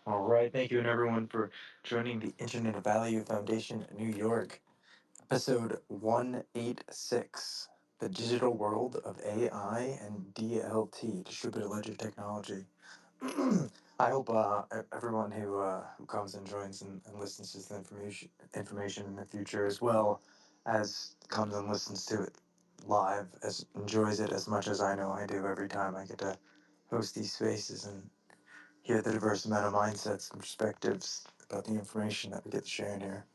All right, thank you and everyone for joining the Internet Value Foundation New York, episode 186, The Digital World of AI and DLT, Distributed Ledger Technology. I hope everyone who comes and joins and listens to the information in the future, as well as comes and listens to it live, as enjoys it as much as I know I do every time I get to host these spaces and hear the diverse amount of mindsets and perspectives about the information that we get to share in here.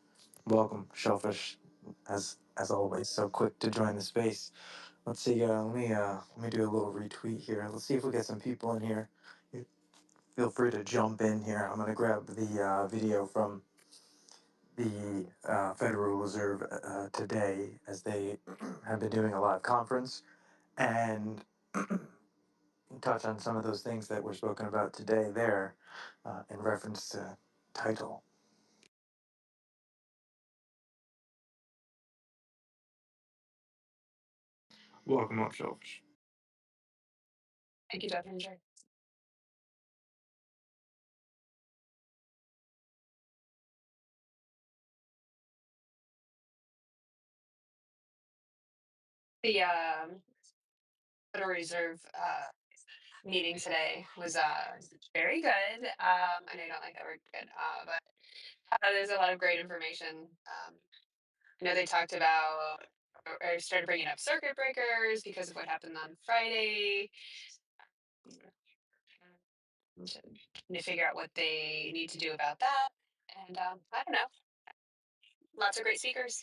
Welcome, Shellfish, as always, so quick to join the space. Let's see. Let me do a little retweet here. Let's see if we get some people in here. Feel free to jump in here. I'm gonna grab the video from the Federal Reserve today, as they have been doing a live conference, and touch on some of those things that were spoken about today there, in reference to title. Welcome up, Shellfish. Thank you, Dr. The Federal Reserve meeting today was very good. I know you don't like that word good, but there's a lot of great information. I know they talked about or started bringing up circuit breakers because of what happened on Friday. To figure out what they need to do about that. And I don't know, lots of great speakers.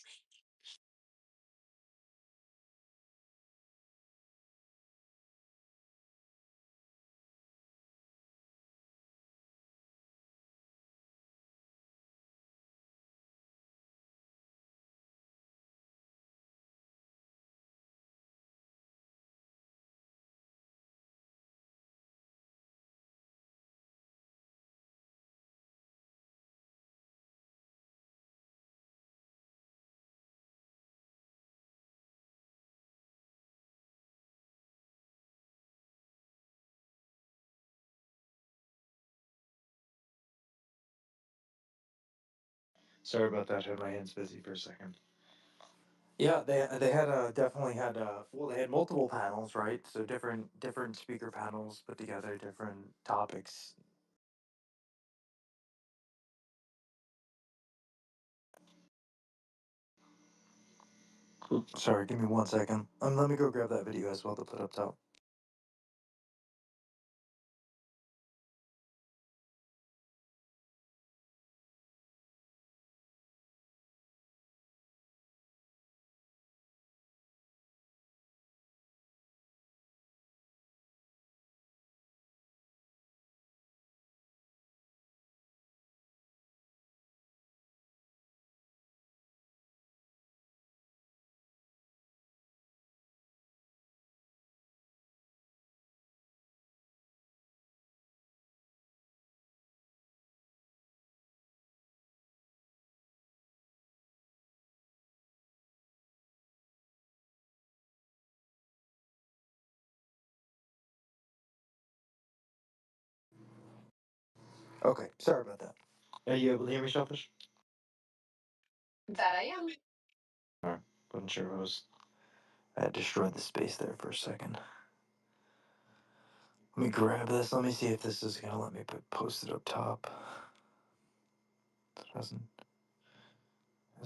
Sorry about that. I had my hands busy for a second. Yeah, they had definitely had well, they had multiple panels, right? So different speaker panels put together, different topics. Sorry, give me 1 second. Let me go grab that video as well to put up top. Okay, sorry about that. Are you able to hear me, Shellfish? That I am. All right, wasn't sure if it was. I had destroyed the space there for a second. Let me grab this. Let me see if this is gonna let me post it up top. It has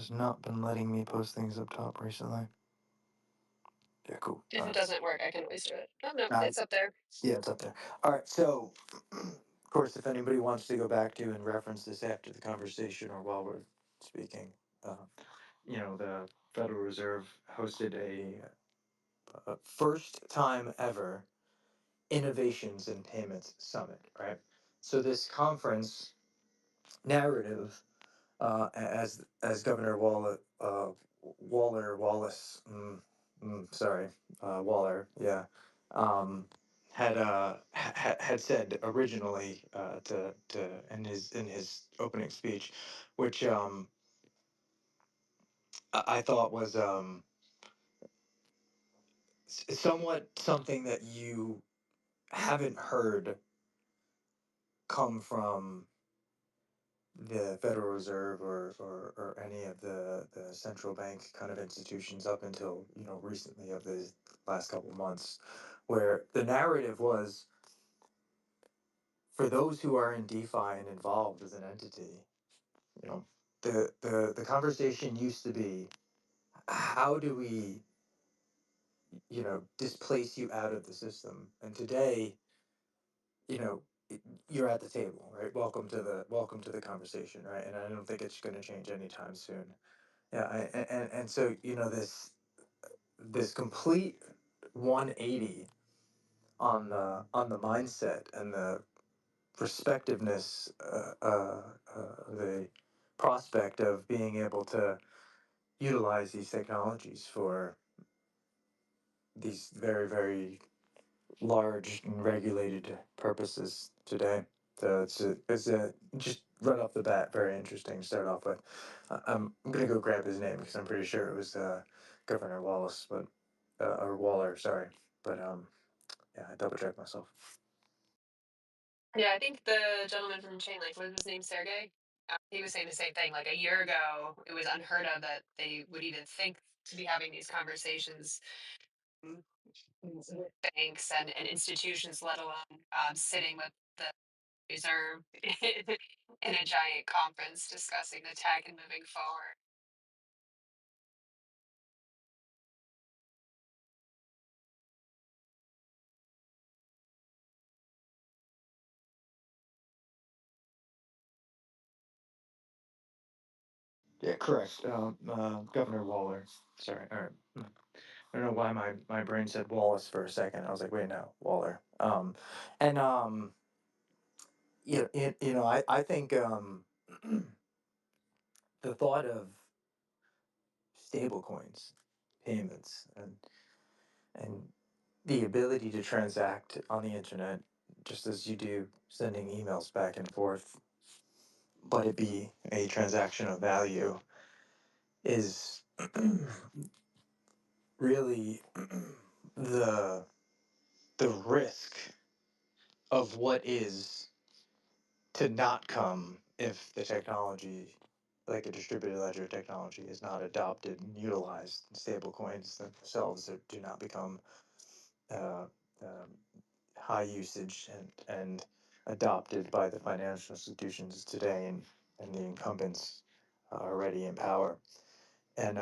not been letting me post things up top recently. Yeah, cool. If it doesn't work, I can always do it. Oh no, Uh, it's up there. yeah, it's up there. All right, so of course, if anybody wants to go back to and reference this after the conversation or while we're speaking, uh, the Federal Reserve hosted a first time ever innovations in payments summit, right? So this conference narrative, as Governor Wallace, sorry, Waller, yeah, um, had said originally, to in his opening speech, which I thought was somewhat something that you haven't heard come from. the Federal Reserve or any of the central bank kind of institutions up until recently of the last couple of months, where the narrative was for those who are in DeFi and involved as an entity, you know, the conversation used to be how do we displace you out of the system, and today you know you're at the table, right? Welcome to the conversation, right? And I don't think it's going to change anytime soon. Yeah, and so this complete 180 on the mindset and the perspectiveness, the prospect of being able to utilize these technologies for these very, very large and regulated purposes today. So it's a just right off the bat very interesting to start off with. I'm gonna go grab his name because I'm pretty sure it was Governor Wallace, but or Waller, sorry. But yeah, I double checked myself. Yeah, I think the gentleman from Chain Link, what was his name, Sergey? He was saying the same thing. Like a year ago, it was unheard of that they would even think to be having these conversations mm, with banks and institutions, let alone sitting with the reserve in a giant conference discussing the tech and moving forward. Yeah, correct. Governor Waller. Sorry. All right. I don't know why my brain said Wallace for a second. I was like, wait, no, Waller. And I think the thought of stablecoins, payments, and the ability to transact on the internet, just as you do sending emails back and forth, but it be a transaction of value, is really the the risk of what is to not come if the technology, like a distributed ledger technology, is not adopted and utilized. Stablecoins themselves do not become uh, um, high usage and adopted by the financial institutions today, and the incumbents already in power. And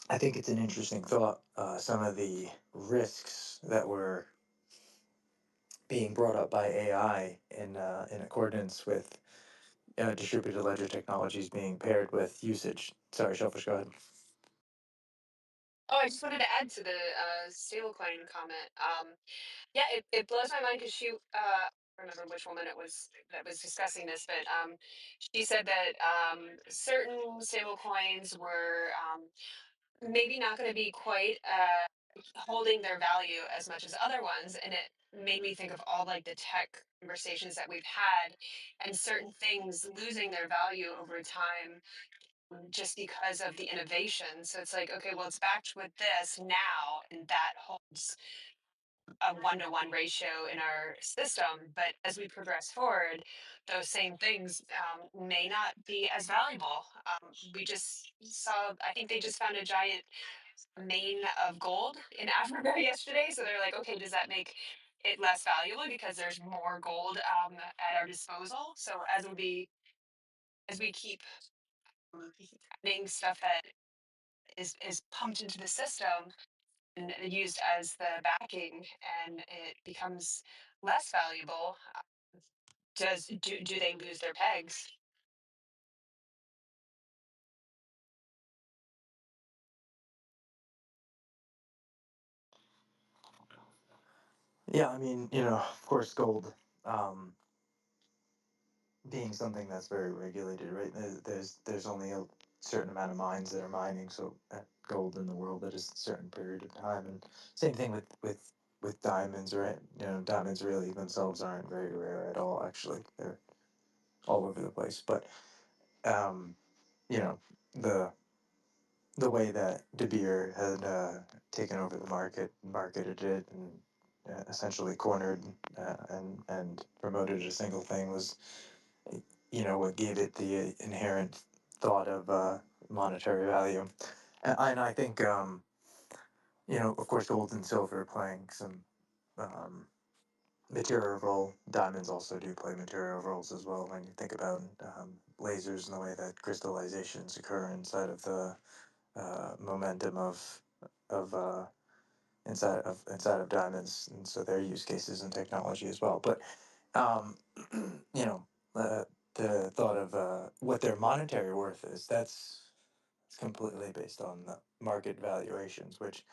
I think it's an interesting thought. Some of the risks that were being brought up by AI in accordance with distributed ledger technologies being paired with usage. Sorry, Shellfish, go ahead. Oh, I just wanted to add to the stablecoin comment. Yeah, it blows my mind because I don't remember which woman it was that was discussing this, but she said that certain stablecoins were maybe not going to be quite holding their value as much as other ones, and it made me think of all like the tech conversations that we've had and certain things losing their value over time just because of the innovation. So it's like, okay, well, it's backed with this now, and that holds a 1-to-1 ratio in our system. But as we progress forward, those same things may not be as valuable. We just saw, I think they just found a giant mine of gold in Africa yesterday. So they're like, okay, does that make it less valuable because there's more gold at our disposal? So as we keep adding stuff that is pumped into the system and used as the backing, and it becomes less valuable, do they lose their pegs? Yeah, I mean, of course, gold um, being something that's very regulated, right? There's only a certain amount of mines that are mining so gold in the world at a certain period of time, and same thing with diamonds, right? Diamonds really themselves aren't very rare at all. Actually, they're all over the place. But um, you know, the the way that De Beer had taken over the market, marketed it, and essentially cornered and promoted a single thing was what gave it the inherent thought of monetary value. And I think, of course, gold and silver playing some um, material role. Diamonds also do play material roles as well when you think about lasers and the way that crystallizations occur inside of the momentum of inside of diamonds, and so their use cases and technology as well. But um, you know, the thought of what their monetary worth is, that's completely based on the market valuations, which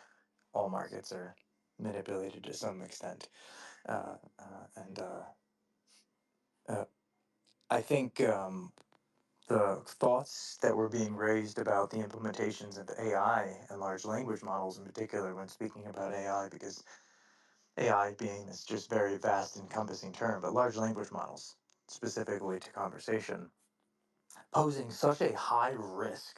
all markets are manipulated to some extent. And uh, I think the thoughts that were being raised about the implementations of AI and large language models in particular when speaking about AI, because AI being this just very vast encompassing term, but large language models specifically to conversation, posing such a high risk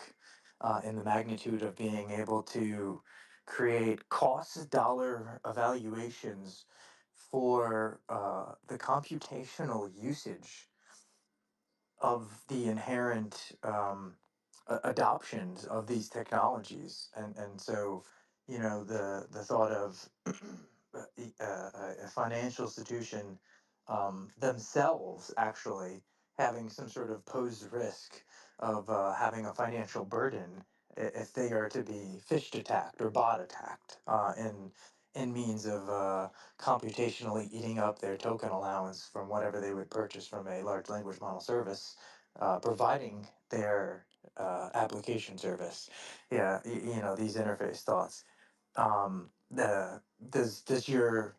in the magnitude of being able to create cost dollar evaluations for the computational usage of the inherent adoptions of these technologies, and so the thought of a financial institution themselves actually having some sort of posed risk of having a financial burden if they are to be phished attacked or bot attacked in means of computationally eating up their token allowance from whatever they would purchase from a large language model service, providing their application service. Yeah, these interface thoughts.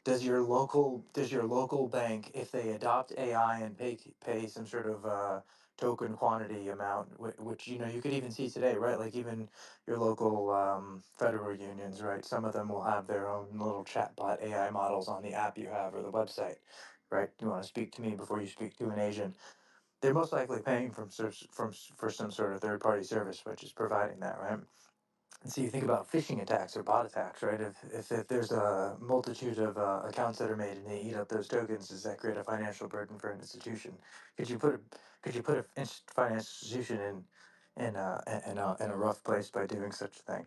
Does your local bank, if they adopt AI and pay some sort of token quantity amount, which you could even see today, right? Like even your local federal unions, right? Some of them will have their own little chatbot AI models on the app you have or the website, right? You want to speak to me before you speak to an agent. They're most likely paying for some sort of third party service, which is providing that, right? And so you think about phishing attacks or bot attacks, right? If there's a multitude of accounts that are made and they eat up those tokens, does that create a financial burden for an institution? Could you put a could you put a financial institution in a rough place by doing such a thing?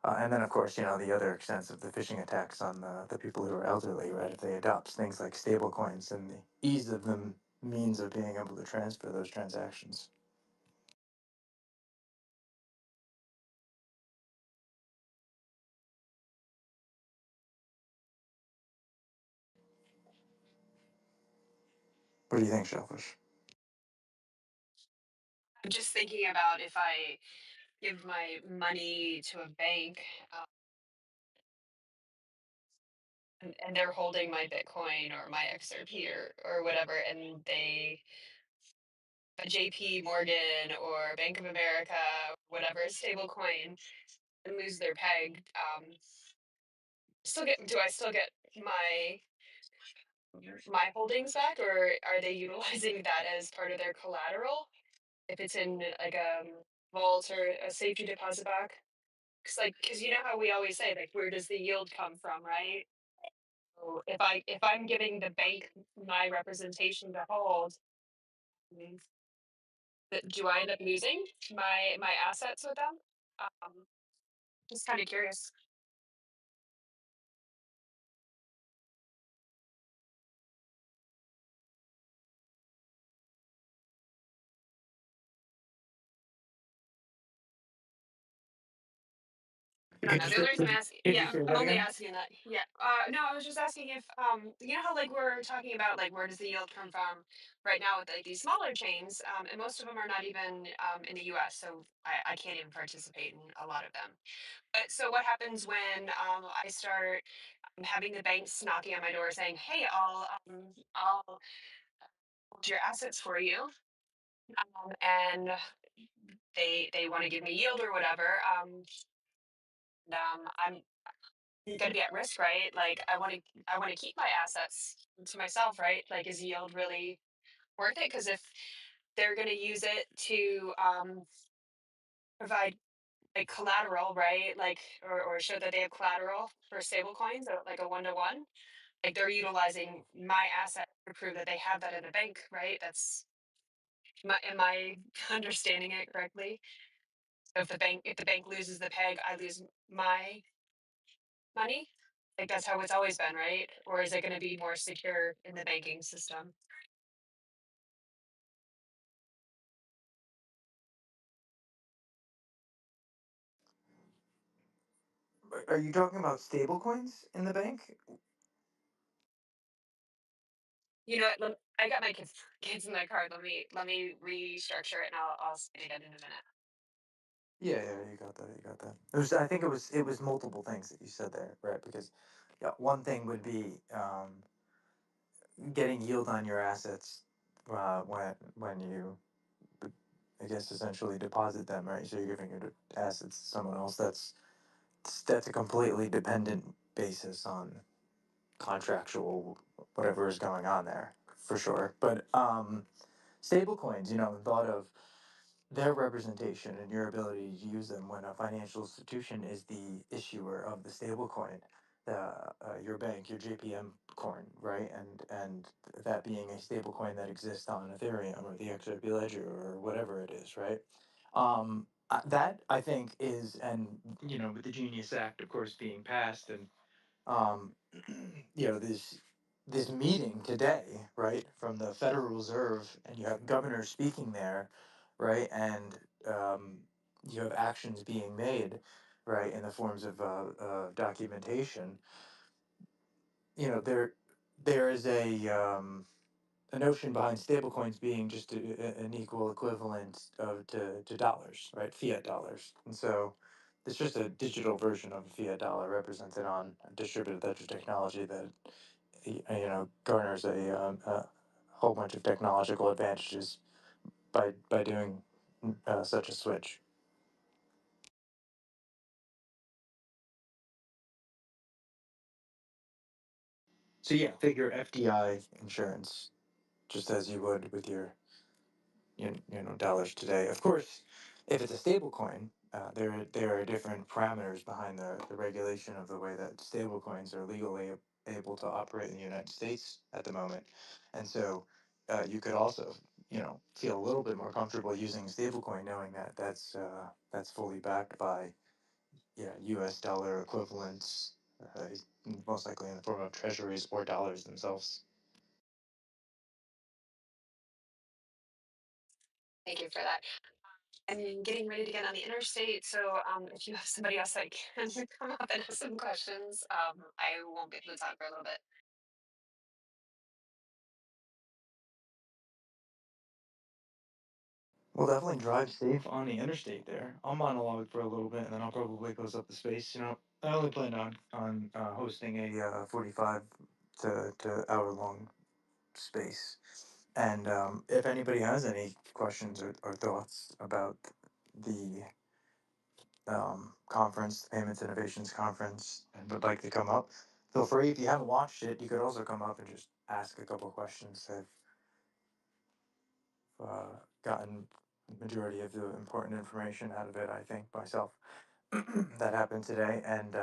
And then of course the other extents of the phishing attacks on the people who are elderly, right? If they adopt things like stable coins and the ease of them means of being able to transfer those transactions. What do you think, Shellfish? I'm just thinking about if I give my money to a bank, and they're holding my Bitcoin or my XRP or whatever, and they JP Morgan or Bank of America, whatever stable coin, and lose their peg. Still get Do I still get my holdings back, or are they utilizing that as part of their collateral if it's in like a vault or a safety deposit box? Because you know how we always say, like, where does the yield come from, right? So if I'm giving the bank my representation to hold, mm, do I end up losing my assets with them? Um, just kind of curious. I don't Could know. you The say, only reason I'm asking, could you yeah, say I'm that only again? asking that. Yeah. No, I was just asking if, you know how like we're talking about like where does the yield come from right now with like these smaller chains, and most of them are not even in the U.S., so I can't even participate in a lot of them. But so what happens when I start having the banks knocking on my door saying, "Hey, I'll hold your assets for you," and they want to give me yield or whatever. I'm going to be at risk, right? Like I want to keep my assets to myself, right? Like is yield really worth it? Because if they're going to use it to provide like collateral, right? Like or show that they have collateral for stable coins, like a 1-to-1. Like they're utilizing my asset to prove that they have that in the bank, right? That's Am I understanding it correctly? So if the bank loses the peg, I lose my money? Like, that's how it's always been, right? Or is it gonna be more secure in the banking system? Are you talking about stable coins in the bank? You know what? I got my kids in the car. Let me restructure it, and I'll say it again in a minute. Yeah, yeah, you got that. You got that. I think it was multiple things that you said there, right? Because yeah, one thing would be getting yield on your assets when you, I guess, essentially deposit them, right? So you're giving your assets to someone else. That's a completely dependent basis on contractual whatever is going on there for sure. But stable coins, thought of their representation and your ability to use them when a financial institution is the issuer of the stablecoin, your bank, your JPM coin, right? And that being a stablecoin that exists on Ethereum or the XRP ledger or whatever it is, right? That I think is, and with the Genius Act, of course, being passed, and um, this meeting today, right, from the Federal Reserve, and you have governors speaking there, right, and you have actions being made, right, in the forms of documentation. There is a notion behind stablecoins being just an equal equivalent to dollars, right? Fiat dollars. And so it's just a digital version of a fiat dollar represented on a distributed ledger technology that garners a whole bunch of technological advantages by doing such a switch. So yeah, figure FDI insurance just as you would with your dollars today. Of course, if it's a stable coin, there are different parameters behind the regulation of the way that stable coins are legally able to operate in the United States at the moment. And so you could also, feel a little bit more comfortable using a stable coin knowing that that's fully backed by US dollar equivalents, most likely in the form of treasuries or dollars themselves. Thank you for that. I'm getting ready to get on the interstate, so if you have somebody else that can come up and ask some questions, I won't be able to talk for a little bit. We'll definitely drive safe on the interstate there. I'll monologue for a little bit, and then I'll probably close up the space. I only plan on hosting a 45 to hour long space. And if anybody has any questions or thoughts about the conference, the Payments Innovations Conference, and would like to come up, feel free. If you haven't watched it, you could also come up and just ask a couple questions. I've gotten the majority of the important information out of it, I think, myself. That happened today, and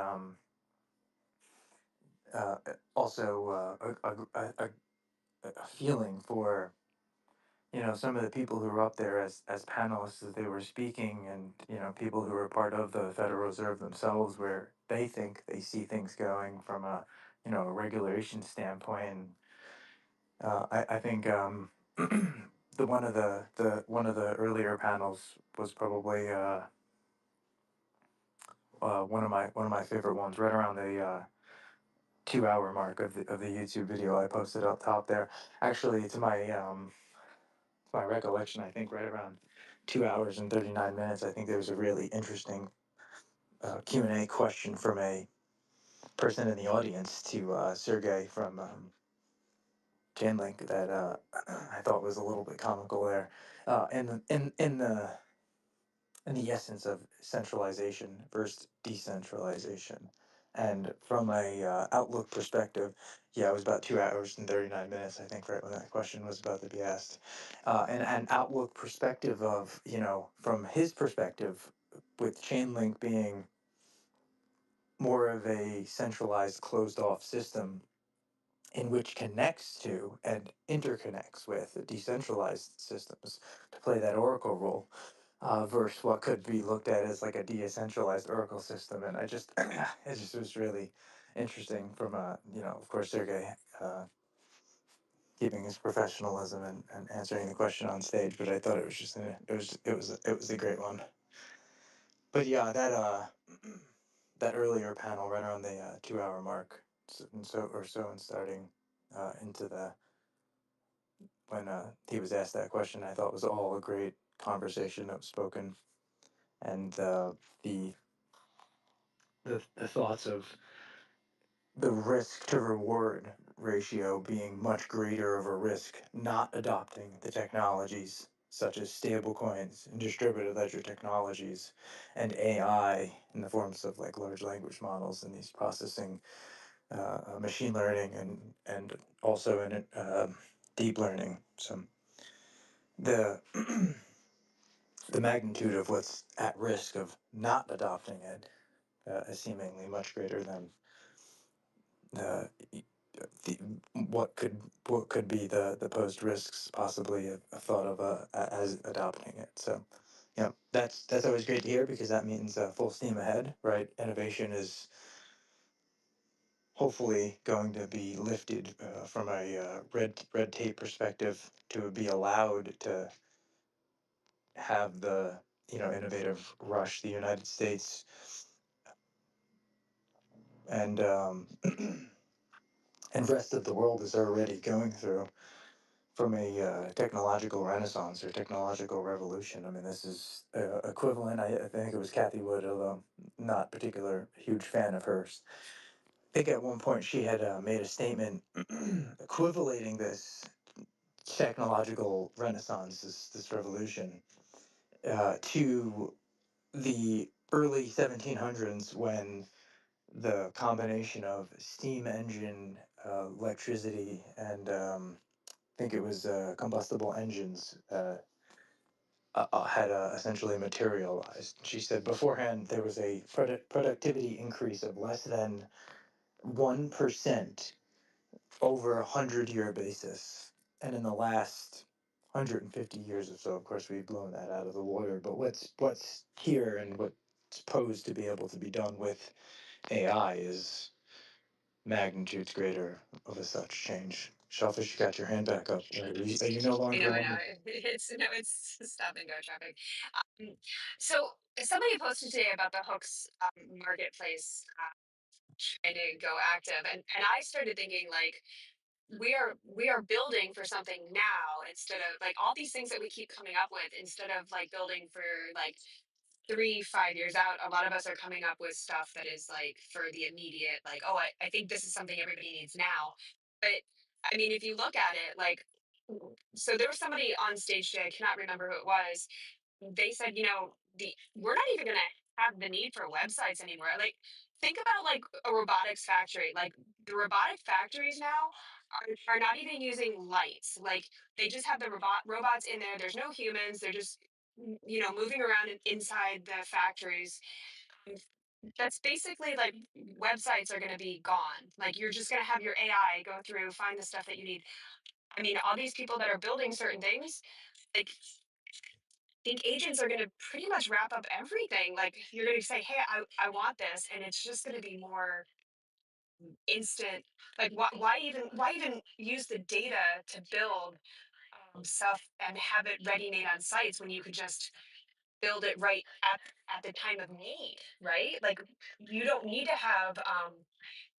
uh, also a feeling for some of the people who were up there as panelists as they were speaking, and people who are part of the Federal Reserve themselves, where they think they see things going from a a regulation standpoint. I think the one of the earlier panels was probably one of my favorite ones, right around the 2 hour mark of the YouTube video I posted up top there. Actually, to my recollection, I think right around 2 hours and 39 minutes. I think there was a really interesting Q&A question from a person in the audience to Sergey from Chainlink that I thought was a little bit comical there. In the essence of centralization versus decentralization. And from a outlook perspective, yeah, it was about 2 hours and 39 minutes, I think, right when that question was about to be asked. And an outlook perspective of, from his perspective, with Chainlink being more of a centralized, closed off system, in which connects to and interconnects with decentralized systems to play that oracle role, versus what could be looked at as like a decentralized oracle system. And I just, it just was really interesting from of course, Sergey keeping his professionalism and answering the question on stage. But I thought it was just, it was a great one. But yeah, that that earlier panel right around the 2 hour mark, and so or so, and starting into the when he was asked that question, I thought was all a great conversation that was spoken, and the the thoughts of the risk to reward ratio being much greater of a risk not adopting the technologies such as stablecoins and distributed ledger technologies and AI in the forms of like large language models and these processing machine learning and also in deep learning. So the the magnitude of what's at risk of not adopting it is seemingly much greater than uh, the what could be the posed risks possibly thought of as adopting it. So, that's always great to hear because that means full steam ahead, right? Innovation is hopefully going to be lifted from a red tape perspective to be allowed to have the innovative rush the United States and and rest of the world is already going through from a technological renaissance or technological revolution. I mean, this is equivalent. I think it was Kathy Wood, although not particular huge fan of hers. I think at one point she had made a statement equivalating this technological renaissance, this revolution, to the early 1700s when the combination of steam engine, electricity, and I think it was combustible engines had essentially materialized. She said beforehand there was a productivity increase of less than 1% over a 100-year basis. And in the last 150 years or so, of course, we've blown that out of the water. But what's here and what's posed to be able to be done with AI is magnitudes greater of a such change. Shellfish, you got your hand back up. Are you no I longer know, I on know. the It's no, it's stop and go traffic. Um, so somebody posted today about the hooks marketplace trying to go active, and I started thinking like we are building for something now instead of like all these things that we keep coming up with instead of like building for like 3 5 years out. A lot of us are coming up with stuff that is like for the immediate, like, oh, I think this is something everybody needs now. But I mean, if you look at it, like, so there was somebody on stage today, I cannot remember who it was. They said, we're not even gonna have the need for websites anymore. Like, think about like a robotics factory. Like the robotic factories now are not even using lights. Like they just have the robots in there. There's no humans. They're just moving around inside the factories. And that's basically like websites are going to be gone. Like you're just going to have your AI go through, find the stuff that you need. I mean, all these people that are building certain things, like think agents are going to pretty much wrap up everything. Like you're going to say, "Hey, I want this," and it's just going to be more instant. Like why even use the data to build stuff and have it ready made on sites when you could just build it right at the time of need, right? Like you don't need to have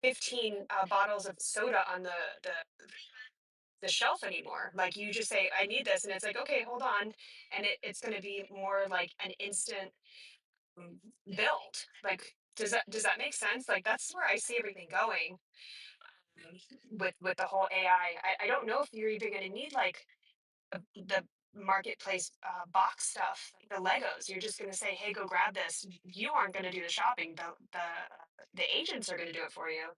15 bottles of soda on the shelf anymore. Like you just say, I need this, and it's like, okay, hold on, and it's going to be more like an instant mm, build. Like, does that make sense? Like that's where I see everything going with the whole AI. I don't know if you're even going to need like the marketplace box stuff, like the Legos. You're just going to say, hey, go grab this. You aren't going to do the shopping. The agents are going to do it for you.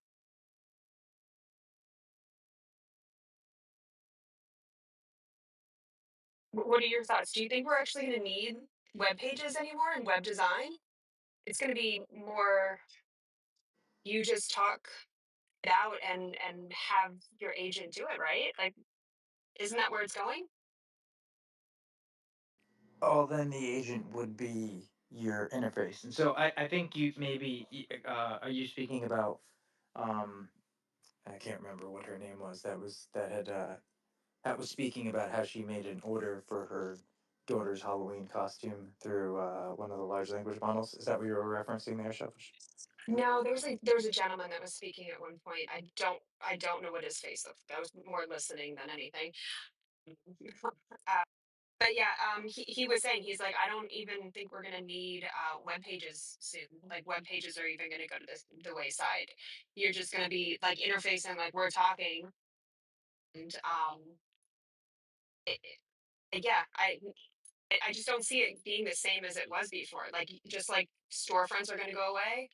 What are your thoughts? Do you think we're actually going to need web pages anymore in web design? It's going to be more you just talk it out and have your agent do it, right? Like, isn't that where it's going? Oh, then the agent would be your interface. And so I think you maybe, are you speaking about, um, I can't remember what her name was. That was speaking about how she made an order for her daughter's Halloween costume through one of the large language models. Is that what you were referencing there, Shellfish? No, there was a gentleman that was speaking at one point. I don't know what his face looked like. I was more listening than anything. But yeah, he was saying, he's like, I don't even think we're gonna need web pages soon. Like, web pages are even gonna go to the wayside. You're just gonna be like interfacing like we're talking, and yeah, I just don't see it being the same as it was before. Like, just like storefronts are gonna go away,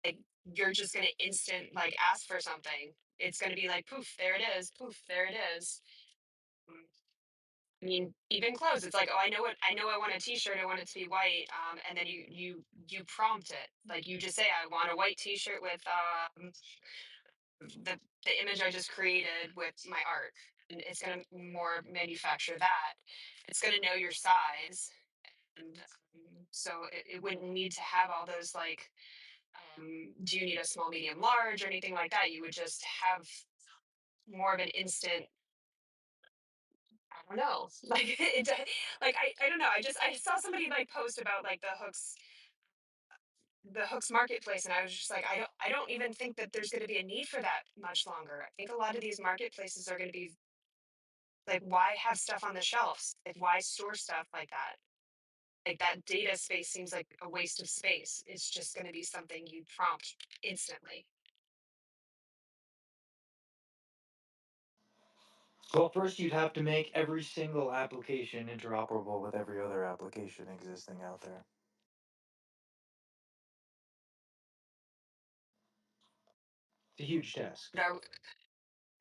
like, you're just gonna instant like ask for something. It's gonna be like poof, there it is, poof, there it is. Mm, I mean, even clothes, it's like, oh, I want a t-shirt, I want it to be white. And then you prompt it. Like, you just say, I want a white t-shirt with the image I just created with my art. And it's gonna more manufacture that. It's gonna know your size. And so it wouldn't need to have all those like, do you need a small, medium, large, or anything like that? You would just have more of an instant. I don't know. Like, like I don't know. I saw somebody like post about like the hooks marketplace, and I was just like, I don't even think that there's going to be a need for that much longer. I think a lot of these marketplaces are going to be like, why have stuff on the shelves? Like, why store stuff like that? Like, that data space seems like a waste of space. It's just going to be something you prompt instantly. Well, first you'd have to make every single application interoperable with every other application existing out there. It's a huge task. But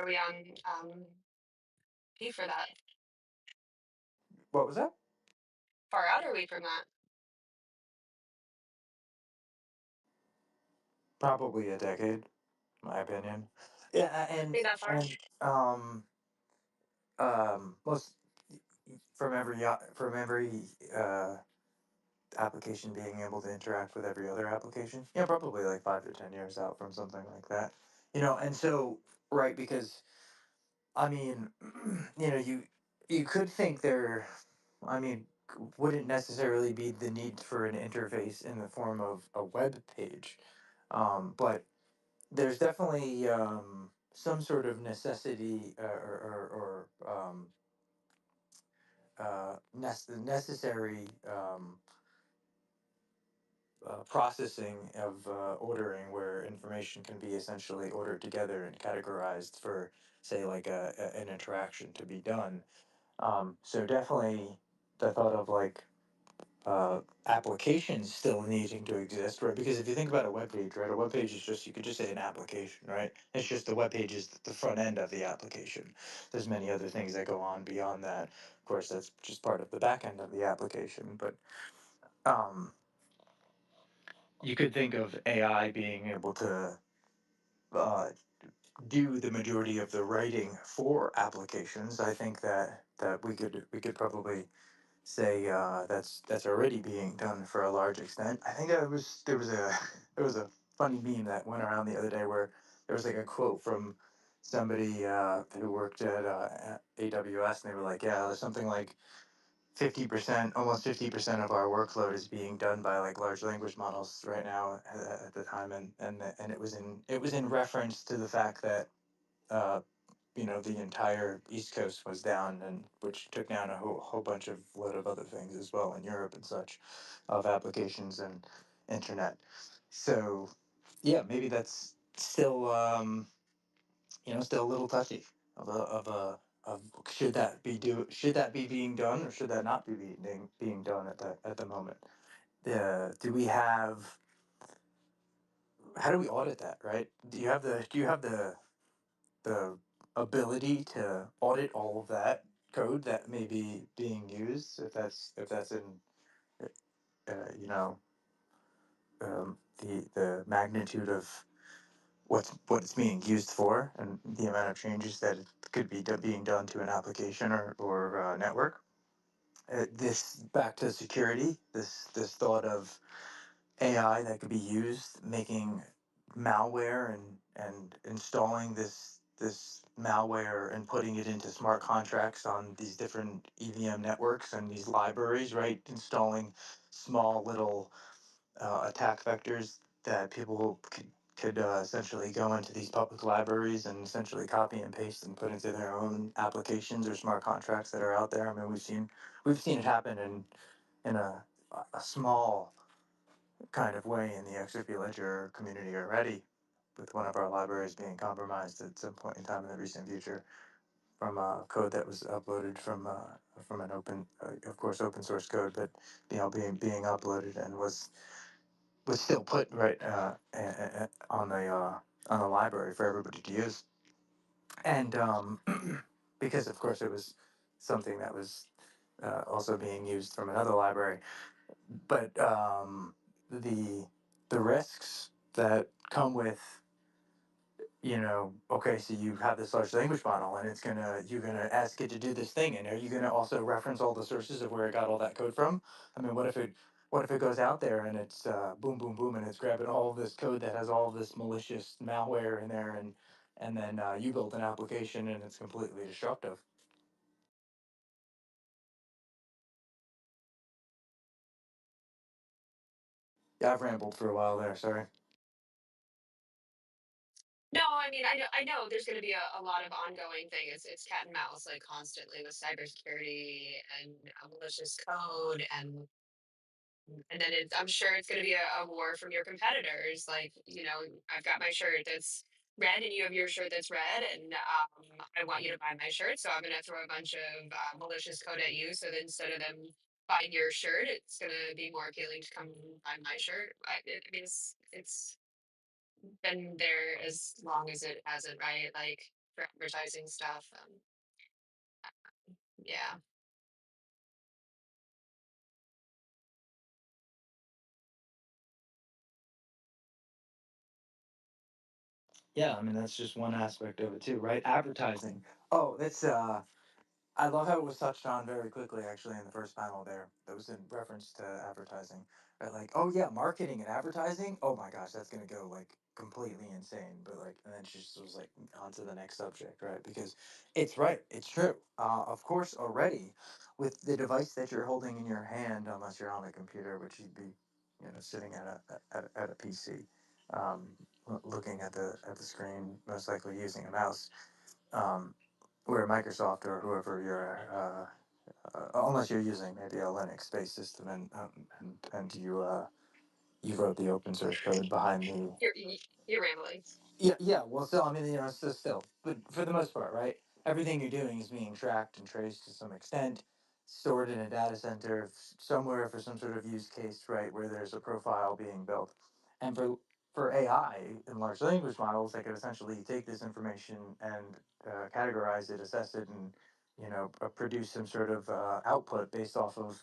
are we on pay for that? What was that? Far out are we from that? Probably a decade, my opinion. Yeah, Be that far? and most from every uh, application being able to interact with every other application. Yeah, probably like 5 to 10 years out from something like that. And so right because I mean, you could think there. I mean, wouldn't necessarily be the need for an interface in the form of a web page, but there's definitely some sort of necessity or necessary processing of ordering where information can be essentially ordered together and categorized for, say, like an interaction to be done. So definitely the thought of like applications still needing to exist, right? Because if you think about a web page, right, a web page is just, you could just say an application, right? It's just the web page is the front end of the application. There's many other things that go on beyond that. Of course, that's just part of the back end of the application. But um, you could think of AI being able to uh, do the majority of the writing for applications. I think that we could probably say that's already being done for a large extent. I think there was a funny meme that went around the other day where there was like a quote from somebody who worked at AWS, and they were like, yeah, there's something like 50%, almost 50% of our workload is being done by like large language models right now at the time, and it was in reference to the fact that uh, the entire East Coast was down, and which took down a whole bunch of load of other things as well in Europe and such, of applications and internet. So, yeah, maybe that's still still a little touchy of should that be being done, or should that not be being done at the moment? Do we have How do we audit that, right? Do you have the ability to audit all of that code that may be being used, if that's in the magnitude of what it's being used for and the amount of changes that it could be being done to an application or network. This back to security. This thought of AI that could be used making malware and installing this malware and putting it into smart contracts on these different EVM networks and these libraries, right? Installing small little attack vectors that people could essentially go into these public libraries and essentially copy and paste and put into their own applications or smart contracts that are out there. I mean, we've seen it happen in a small kind of way in the XRP Ledger community already, with one of our libraries being compromised at some point in time in the recent future from code that was uploaded from an open, of course, open source code, but being uploaded and was still put right on the library for everybody to use, and because of course it was something that was also being used from another library, but the the risks that come with, okay, so you have this large language model and you're gonna ask it to do this thing, and are you gonna also reference all the sources of where it got all that code from? I mean, what if it goes out there and it's boom boom boom and it's grabbing all of this code that has all of this malicious malware in there, and then you build an application and it's completely destructive. Yeah, I've rambled for a while there, sorry. No, I mean, I know there's going to be a lot of ongoing thing. It's cat and mouse, like constantly with cybersecurity and malicious code, and then I'm sure it's going to be a war from your competitors. Like, I've got my shirt that's red, and you have your shirt that's red, and I want you to buy my shirt, so I'm going to throw a bunch of malicious code at you. So that instead of them buying your shirt, it's going to be more appealing to come buy my shirt. I mean, it's been there as long as it hasn't, right? Like for advertising stuff. Yeah. Yeah, I mean that's just one aspect of it too, right? Advertising. Oh, that's I love how it was touched on very quickly, actually, in the first panel there. That was in reference to advertising, right? Like, oh yeah, marketing and advertising. Oh my gosh, that's gonna go like completely insane. But like, and then she just was like, on to the next subject, right? Because it's right, it's true. Of course, already with the device that you're holding in your hand, unless you're on a computer, which you'd be, sitting at a PC, looking at the screen, most likely using a mouse. Um, where Microsoft or whoever unless you're using maybe a Linux-based system and you wrote the open source code behind the. You're rambling. Yeah, yeah. Well, still, I mean, still, but for the most part, right? Everything you're doing is being tracked and traced to some extent, stored in a data center somewhere for some sort of use case, right? Where there's a profile being built, and for AI and large language models, they could essentially take this information and categorize it, assess it, and produce some sort of output based off of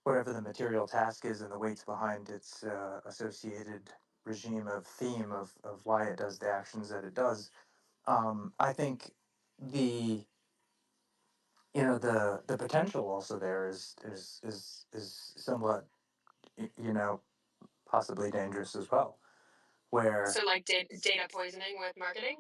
whatever the material task is and the weights behind its associated regime of theme of why it does the actions that it does. I think the the potential also there is somewhat possibly dangerous as well. Where So like data poisoning with marketing.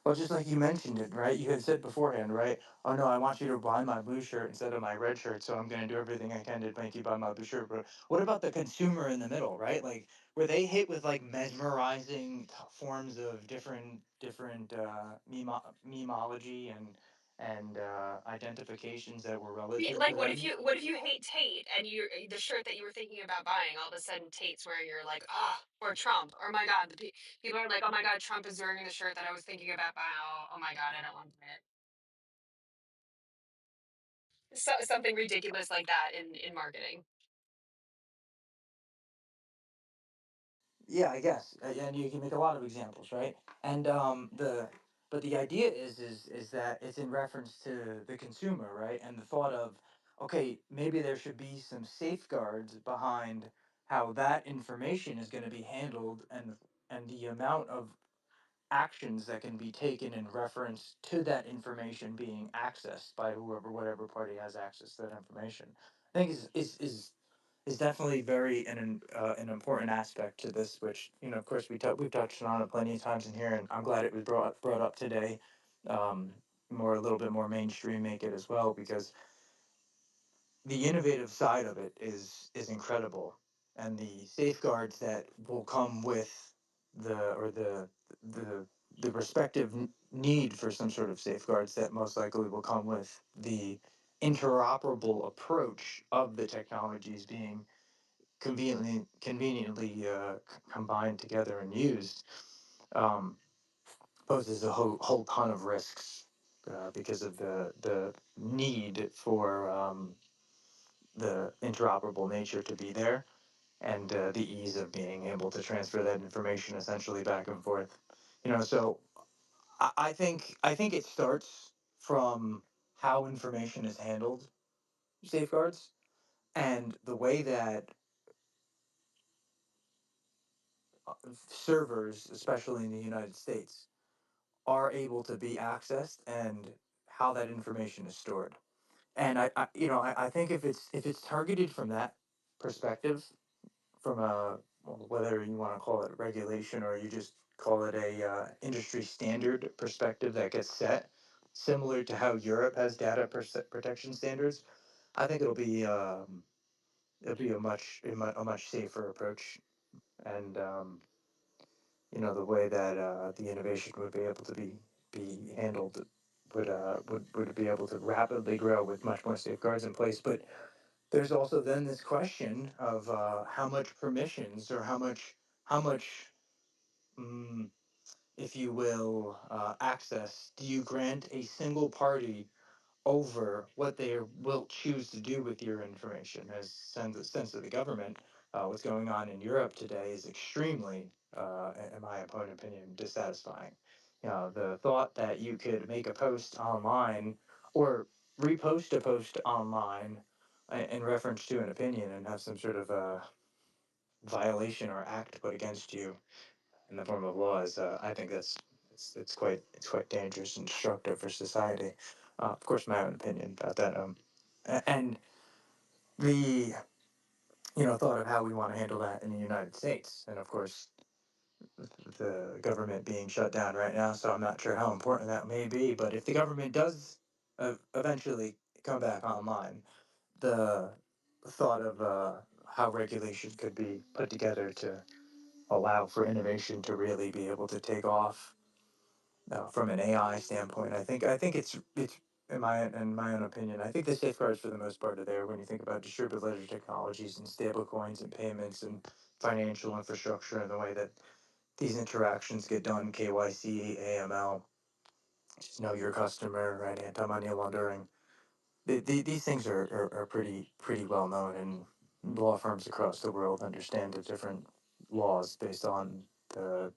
well, just like you mentioned it, right? You had said beforehand, right? Oh no, I want you to buy my blue shirt instead of my red shirt, so I'm going to do everything I can to make you buy my blue shirt. But what about the consumer in the middle, right? Like, were they hit with like mesmerizing forms of different memology and identifications that were Yeah, relative to like them? what if you hate Tate and you the shirt that you were thinking about buying, all of a sudden Tate's where you're like, ah, or Trump, or my God, people are like, oh my God, Trump is wearing the shirt that I was thinking about buying. Oh my God, I don't want to buy it. Something ridiculous like that in marketing. Yeah, I guess, and you can make a lot of examples, right? And the idea is that it's in reference to the consumer, right? And the thought of, okay, maybe there should be some safeguards behind how that information is going to be handled, and the amount of actions that can be taken in reference to that information being accessed by whoever, whatever party has access to that information. I think is definitely very an important aspect to this, which, of course, we've touched on it plenty of times in here, and I'm glad it was brought up today. More, a little bit more mainstream, make it as well, because the innovative side of it is incredible, and the safeguards that will come with the the respective need for some sort of safeguards that most likely will come with the interoperable approach of the technologies being conveniently combined together and used, um, poses a whole ton of risks, because of the need for the interoperable nature to be there, and the ease of being able to transfer that information essentially back and forth. So I think it starts from how information is handled, safeguards, and the way that servers, especially in the United States, are able to be accessed, and how that information is stored. And I think if it's targeted from that perspective, from a, well, whether you want to call it regulation or you just call it a industry standard perspective that gets set, similar to how Europe has data protection standards, I think it'll be a much safer approach, and the way that the innovation would be able to be handled would be able to rapidly grow with much more safeguards in place. But there's also then this question of how much permissions, or how much, mm, if you will, access do you grant a single party over what they will choose to do with your information. As sense of the government, what's going on in Europe today is extremely, in my opinion, dissatisfying. The thought that you could make a post online, or repost a post online, in reference to an opinion, and have some sort of violation or act put against you in the form of laws, I think it's quite dangerous and destructive for society. Of course, my own opinion about that. And the thought of how we want to handle that in the United States, and of course the government being shut down right now. So I'm not sure how important that may be. But if the government does eventually come back online, the thought of how regulation could be put together to allow for innovation to really be able to take off, from an AI standpoint. I think it's in my own opinion. I think the safeguards for the most part are there when you think about distributed ledger technologies and stable coins and payments and financial infrastructure, and the way that these interactions get done. KYC, AML, just know your customer, right? Anti-money laundering. These things are pretty well known, and law firms across the world understand the different laws based on the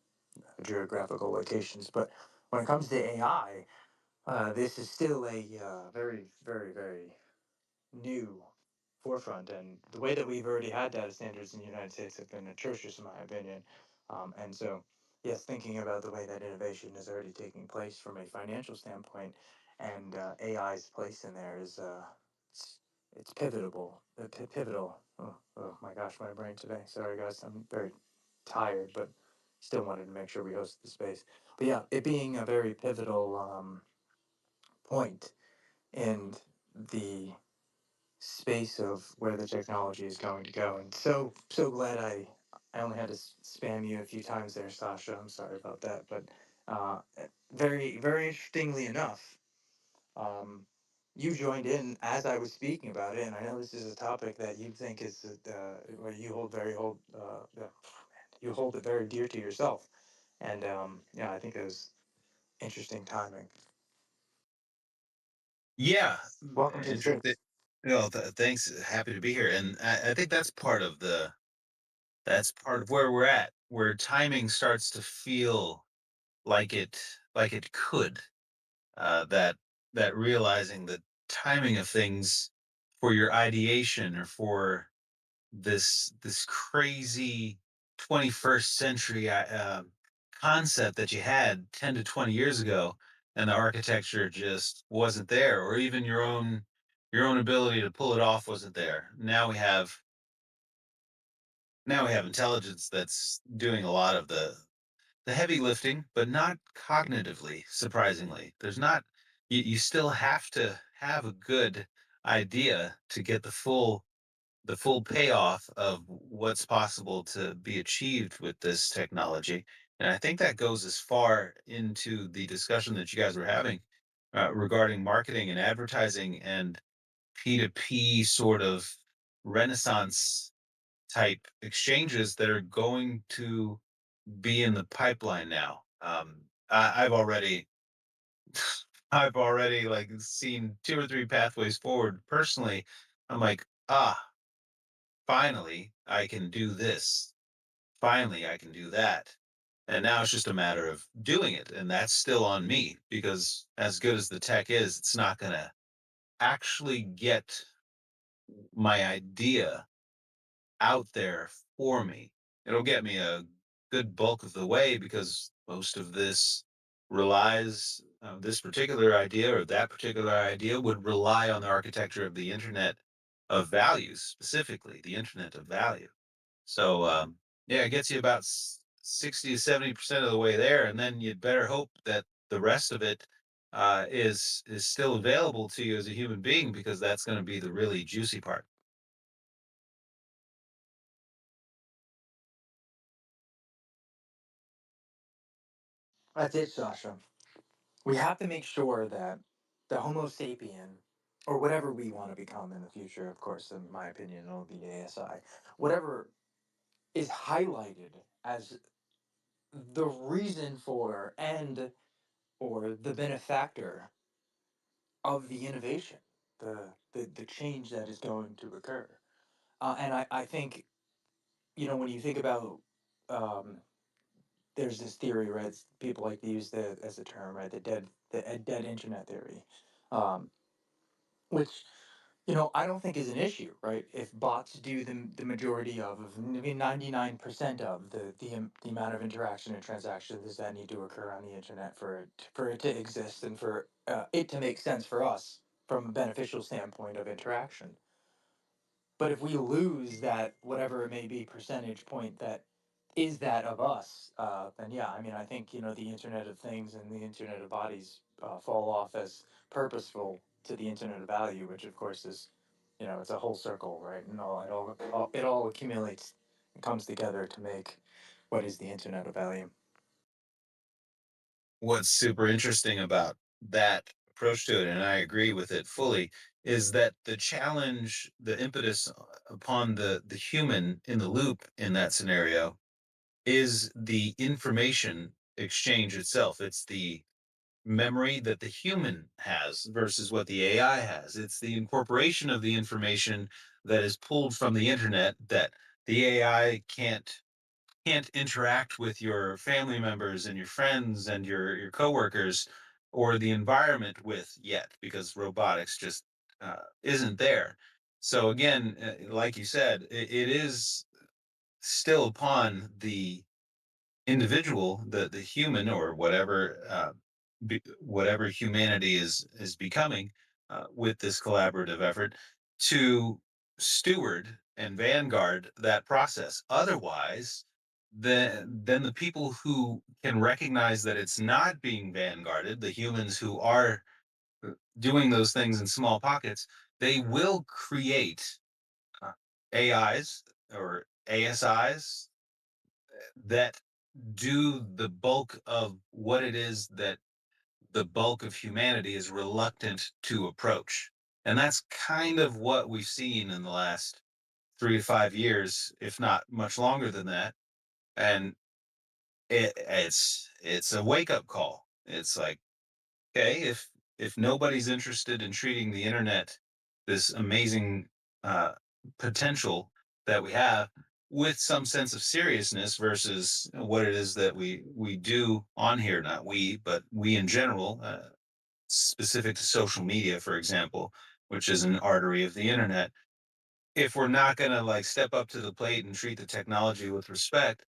geographical locations. But when it comes to AI, this is still a very, very, very new forefront, and the way that we've already had data standards in the United States have been atrocious, in my opinion. And so, yes, thinking about the way that innovation is already taking place from a financial standpoint, and AI's place in there is it's, it's pivotal. Oh my gosh, my brain today. Sorry, guys, I'm very tired, but still wanted to make sure we hosted the space. But yeah, it being a very pivotal point in the space of where the technology is going to go. And so glad I only had to spam you a few times there, Sasha. I'm sorry about that, but uh, very very interestingly enough, um, you joined in as I was speaking about it, and I know this is a topic that you think is where you hold it very dear to yourself, and yeah, I think it was interesting timing. Yeah, Welcome to the interesting. space. Well, thanks. Happy to be here, and I think that's part of where we're at, where timing starts to feel like it could. That that realizing the timing of things for your ideation, or for this crazy 21st century concept that you had 10 to 20 years ago, and the architecture just wasn't there, or even your own ability to pull it off wasn't there. Now we have intelligence that's doing a lot of the heavy lifting, but not cognitively, surprisingly. There's not you still have to have a good idea to get the full payoff of what's possible to be achieved with this technology. And I think that goes as far into the discussion that you guys were having regarding marketing and advertising and P2P sort of renaissance type exchanges that are going to be in the pipeline now. I've already like seen two or three pathways forward personally. I'm like, finally, I can do this. Finally, I can do that. And now it's just a matter of doing it. And that's still on me because as good as the tech is, it's not going to actually get my idea out there for me. It'll get me a good bulk of the way because most of this particular idea or that particular idea would rely on the architecture of the internet of values, specifically the internet of value. So, yeah, it gets you about 60 to 70% of the way there. And then you'd better hope that the rest of it is still available to you as a human being because that's going to be the really juicy part. That's it, Sasha. We have to make sure that the Homo sapien, or whatever we want to become in the future, of course, in my opinion, it'll be ASI, whatever is highlighted as the reason for and or the benefactor of the innovation, the change that is going to occur. And I think, when you think about, um, there's this theory, right? People like to use the as a term, right? The dead internet theory, um, which I don't think is an issue, right? If bots do the majority of maybe 99% of the amount of interaction and transactions that need to occur on the internet for it to exist and for it to make sense for us from a beneficial standpoint of interaction. But if we lose that, whatever it may be, percentage point that is that of us, then yeah, I mean, I think, the Internet of Things and the Internet of Bodies fall off as purposeful to the Internet of Value, which of course is, it's a whole circle, right? And it all accumulates and comes together to make what is the Internet of Value. What's super interesting about that approach to it, and I agree with it fully, is that the challenge, the impetus upon the human in the loop in that scenario is the information exchange itself. It's the memory that the human has versus what the AI has. It's the incorporation of the information that is pulled from the internet that the AI can't interact with your family members and your friends and your coworkers or the environment with yet because robotics just isn't there. So again, like you said, it is still upon the individual, the human or whatever humanity is becoming with this collaborative effort to steward and vanguard that process. Otherwise, then the people who can recognize that it's not being vanguarded, the humans who are doing those things in small pockets, they will create uh, AIs or ASIs that do the bulk of what it is that the bulk of humanity is reluctant to approach. And that's kind of what we've seen in the last 3 to 5 years, if not much longer than that. And it's a wake up call. It's like, okay, if nobody's interested in treating the internet, this amazing uh, potential that we have, with some sense of seriousness versus what it is that we do on here, not we, but we in general, specific to social media, for example, which is an artery of the internet. If we're not going to like step up to the plate and treat the technology with respect,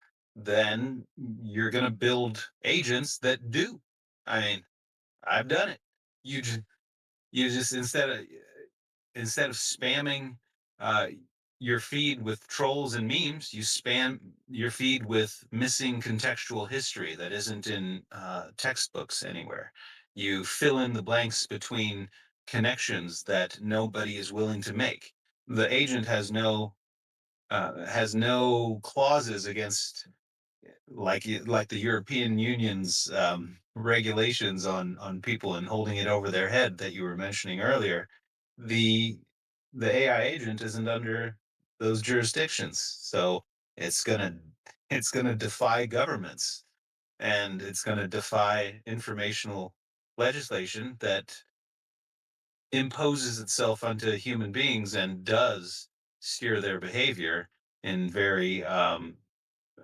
then you're going to build agents that do. I mean, I've done it. You just, you just instead of spamming uh, your feed with trolls and memes, you spam your feed with missing contextual history that isn't in textbooks anywhere. You fill in the blanks between connections that nobody is willing to make. The agent has no clauses against like the European Union's regulations on people and holding it over their head that you were mentioning earlier. The the AI agent isn't under those jurisdictions, so it's gonna it's gonna defy governments, and it's gonna defy informational legislation that imposes itself onto human beings and does steer their behavior in very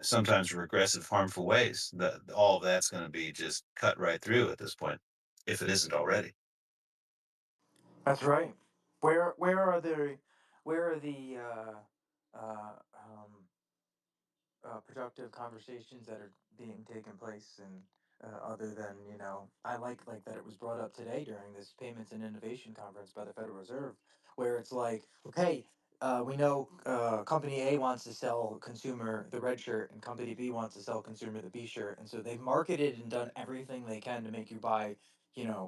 sometimes regressive, harmful ways. That all of that's going to be just cut right through at this point, if it isn't already. That's right. Where are the where are the uh, um, productive conversations that are being taken place, and other than, I like that it was brought up today during this payments and innovation conference by the Federal Reserve, where it's like, okay, we know company A wants to sell consumer the red shirt and company B wants to sell consumer the B shirt, and so they've marketed and done everything they can to make you buy,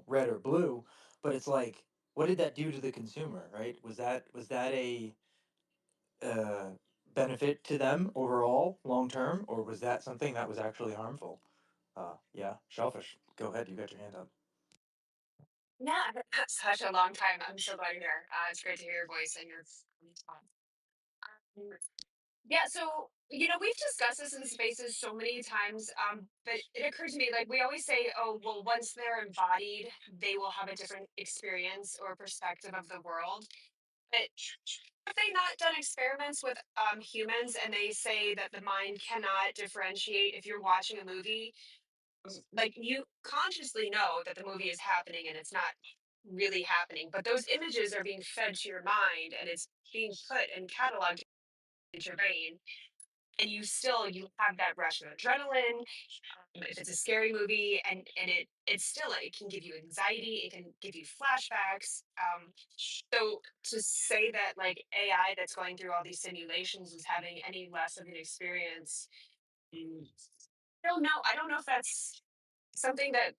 red or blue. But it's like, what did that do to the consumer, right? Was that a uh, benefit to them overall, long term, or was that something that was actually harmful? Yeah, shellfish. Go ahead, you got your hand up. Yeah, that's such a long time. I'm so glad you're here. It's great to hear your voice and your thoughts. Um, Yeah, so we've discussed this in spaces so many times, but it occurred to me like we always say, oh, well, once they're embodied, they will have a different experience or perspective of the world. But have they not done experiments with humans and they say that the mind cannot differentiate if you're watching a movie? Like you consciously know that the movie is happening and it's not really happening, but those images are being fed to your mind and it's being put and cataloged into your brain, and you have that rush of adrenaline, if it's a scary movie, and it's still it can give you anxiety, it can give you flashbacks. So to say that like AI that's going through all these simulations is having any less of an experience, mm, I don't know if that's something that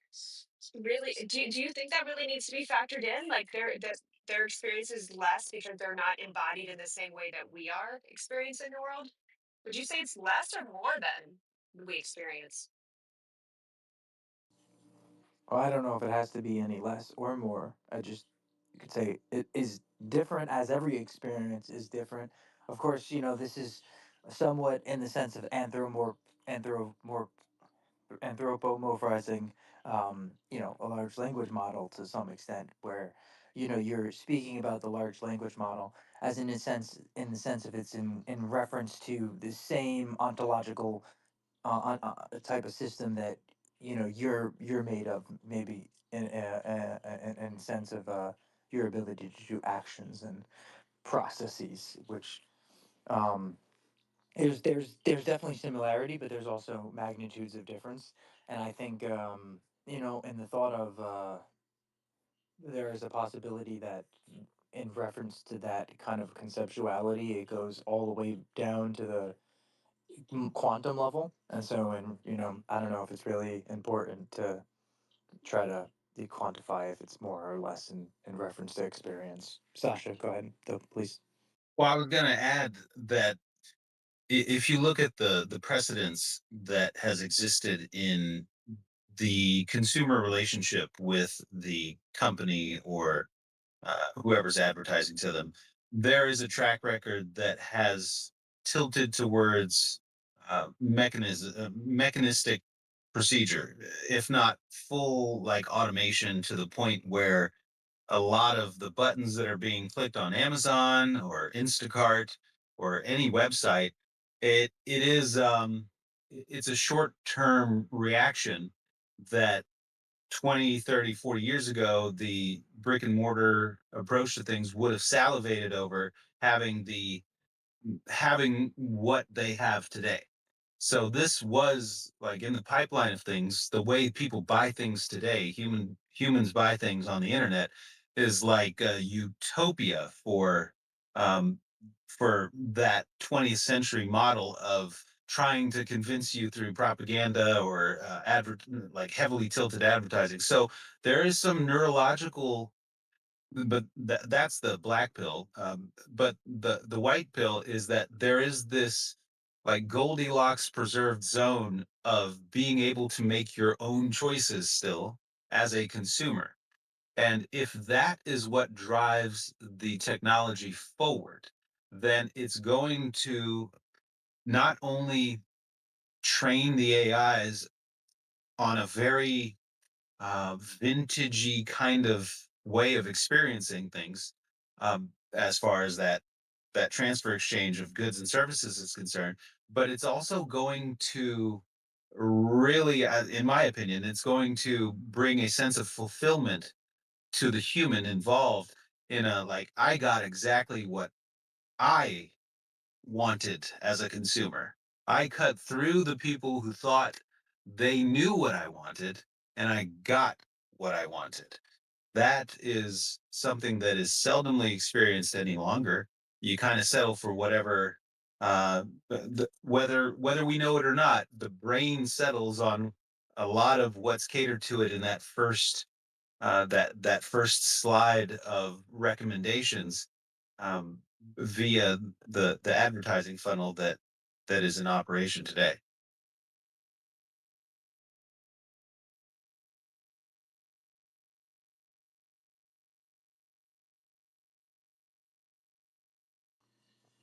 really do you think that really needs to be factored in, like their experience is less because they're not embodied in the same way that we are experiencing the world? Would you say it's less or more than we experience? Well, I don't know if it has to be any less or more. I just, you could say it is different, as every experience is different. Of course, this is somewhat in the sense of anthropomorphizing, a large language model to some extent, where you're speaking about the large language model as in the sense of it's in reference to the same ontological type of system that you're made of, maybe in sense of your ability to do actions and processes, which um, there's definitely similarity, but there's also magnitudes of difference. And I think, in the thought of, there is a possibility that in reference to that kind of conceptuality, it goes all the way down to the quantum level. And so, and I don't know if it's really important to try to quantify if it's more or less in reference to experience. Sasha, go ahead, though, please. Well, I was going to add that if you look at the precedence that has existed in the consumer relationship with the company or whoever's advertising to them, there is a track record that has tilted towards mechanistic procedure, if not full like automation, to the point where a lot of the buttons that are being clicked on Amazon or Instacart or any website, it is it's a short term reaction that 20, 30, 40 years ago, the brick and mortar approach to things would have salivated over having the having what they have today. So this was like in the pipeline of things, the way people buy things today, humans buy things on the internet is like a utopia um, for that 20th century model of trying to convince you through propaganda or like heavily tilted advertising. So there is some neurological, but that's the black pill. But the white pill is that there is this like Goldilocks preserved zone of being able to make your own choices still as a consumer. And if that is what drives the technology forward, then it's going to not only train the AIs on a very vintagey kind of way of experiencing things, as far as that transfer exchange of goods and services is concerned. But it's also going to really, in my opinion, it's going to bring a sense of fulfillment to the human involved in a like I got exactly what I wanted as a consumer. I cut through the people who thought they knew what I wanted, and I got what I wanted. That is something that is seldomly experienced any longer. You kind of settle for whatever, whether we know it or not, the brain settles on a lot of what's catered to it in that first slide of recommendations, um, via the advertising funnel that is in operation today.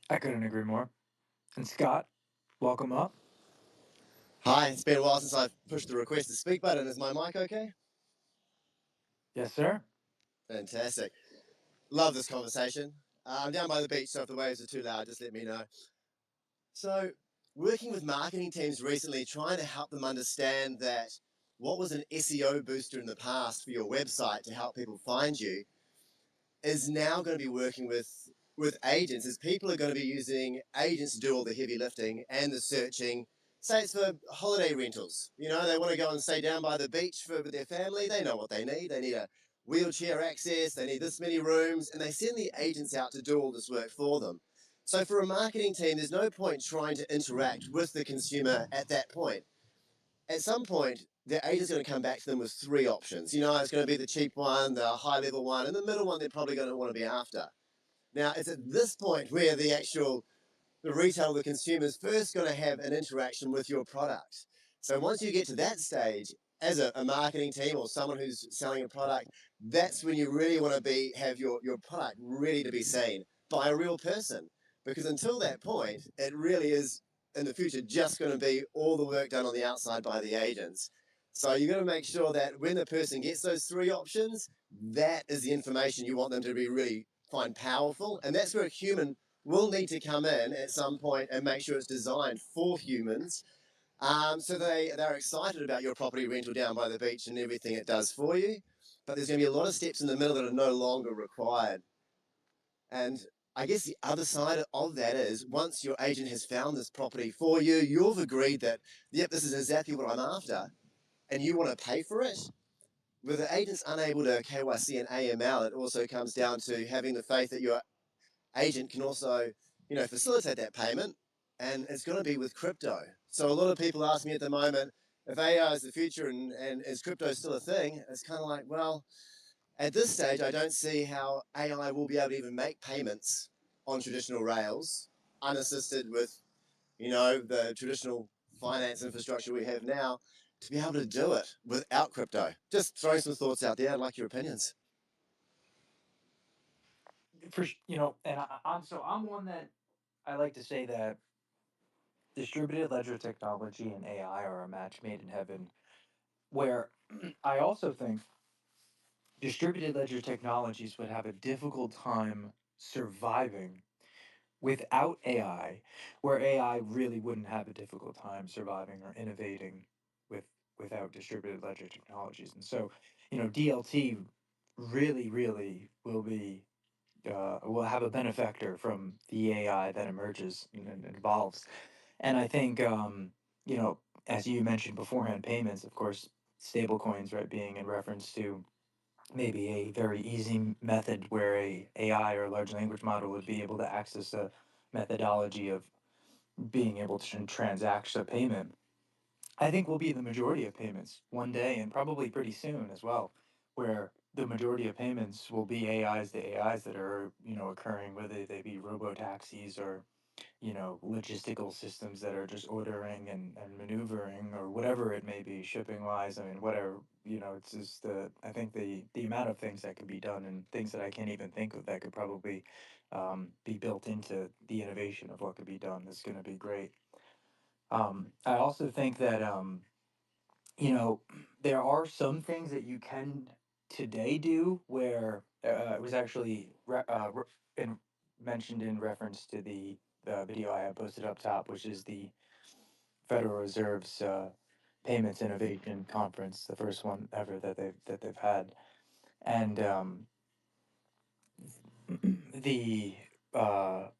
I couldn't agree more. And Scott, welcome up. Hi, it's been a while since I've pushed the request to speak button. Is my mic okay? Yes, sir. Fantastic. Love this conversation. I'm down by the beach, so if the waves are too loud, just let me know. So, working with marketing teams recently, trying to help them understand that what was an SEO booster in the past for your website to help people find you is now going to be working with agents, as people are going to be using agents to do all the heavy lifting and the searching. Say it's for holiday rentals. You know, they want to go and stay down by the beach with their family. They know what they need. They need a wheelchair access. They need this many rooms, and they send the agents out to do all this work for them. So for a marketing team, there's no point trying to interact with the consumer at that point. At some point, their agent's going to come back to them with three options. You know, it's going to be the cheap one, the high level one, and the middle one they're probably going to want to be after. Now, it's at this point where the retail, the consumer is first going to have an interaction with your product. So once you get to that stage, as a marketing team or someone who's selling a product, that's when you really want to have your product ready to be seen by a real person. Because until that point, it really is in the future just going to be all the work done on the outside by the agents. So you've got to make sure that when the person gets those three options, that is the information you want them to be really find powerful. And that's where a human will need to come in at some point and make sure it's designed for humans. So they're excited about your property rental down by the beach and everything it does for you. But there's going to be a lot of steps in the middle that are no longer required. And I guess the other side of that is once your agent has found this property for you, you've agreed that, yep, this is exactly what I'm after, and you want to pay for it. With the agents unable to KYC and AML, it also comes down to having the faith that your agent can also, facilitate that payment, and it's going to be with crypto. So a lot of people ask me at the moment if AI is the future and is crypto still a thing. It's kind of like, well, at this stage, I don't see how AI will be able to even make payments on traditional rails, unassisted with, the traditional finance infrastructure we have now, to be able to do it without crypto. Just throwing some thoughts out there. I'd like your opinions. And I'm one that I like to say that distributed ledger technology and AI are a match made in heaven. Where I also think distributed ledger technologies would have a difficult time surviving without AI, where AI really wouldn't have a difficult time surviving or innovating with without distributed ledger technologies. And so, DLT really will have a benefactor from the AI that emerges and evolves. And I think you know, as you mentioned beforehand, payments, of course, stable coins, right, being in reference to maybe a very easy method where a AI or large language model would be able to access a methodology of being able to transact a payment. I think will be the majority of payments one day and probably pretty soon as well, where the majority of payments will be AIs that are, occurring, whether they be robo taxis or, logistical systems that are just ordering and maneuvering or whatever it may be, shipping wise. I mean, whatever, it's just I think the amount of things that could be done and things that I can't even think of that could probably be built into the innovation of what could be done is going to be great. I also think that, you know, there are some things that you can today do where it was actually mentioned in reference to the video I have posted up top, which is the Federal Reserve's Payments Innovation Conference, the first one ever that they've had, and the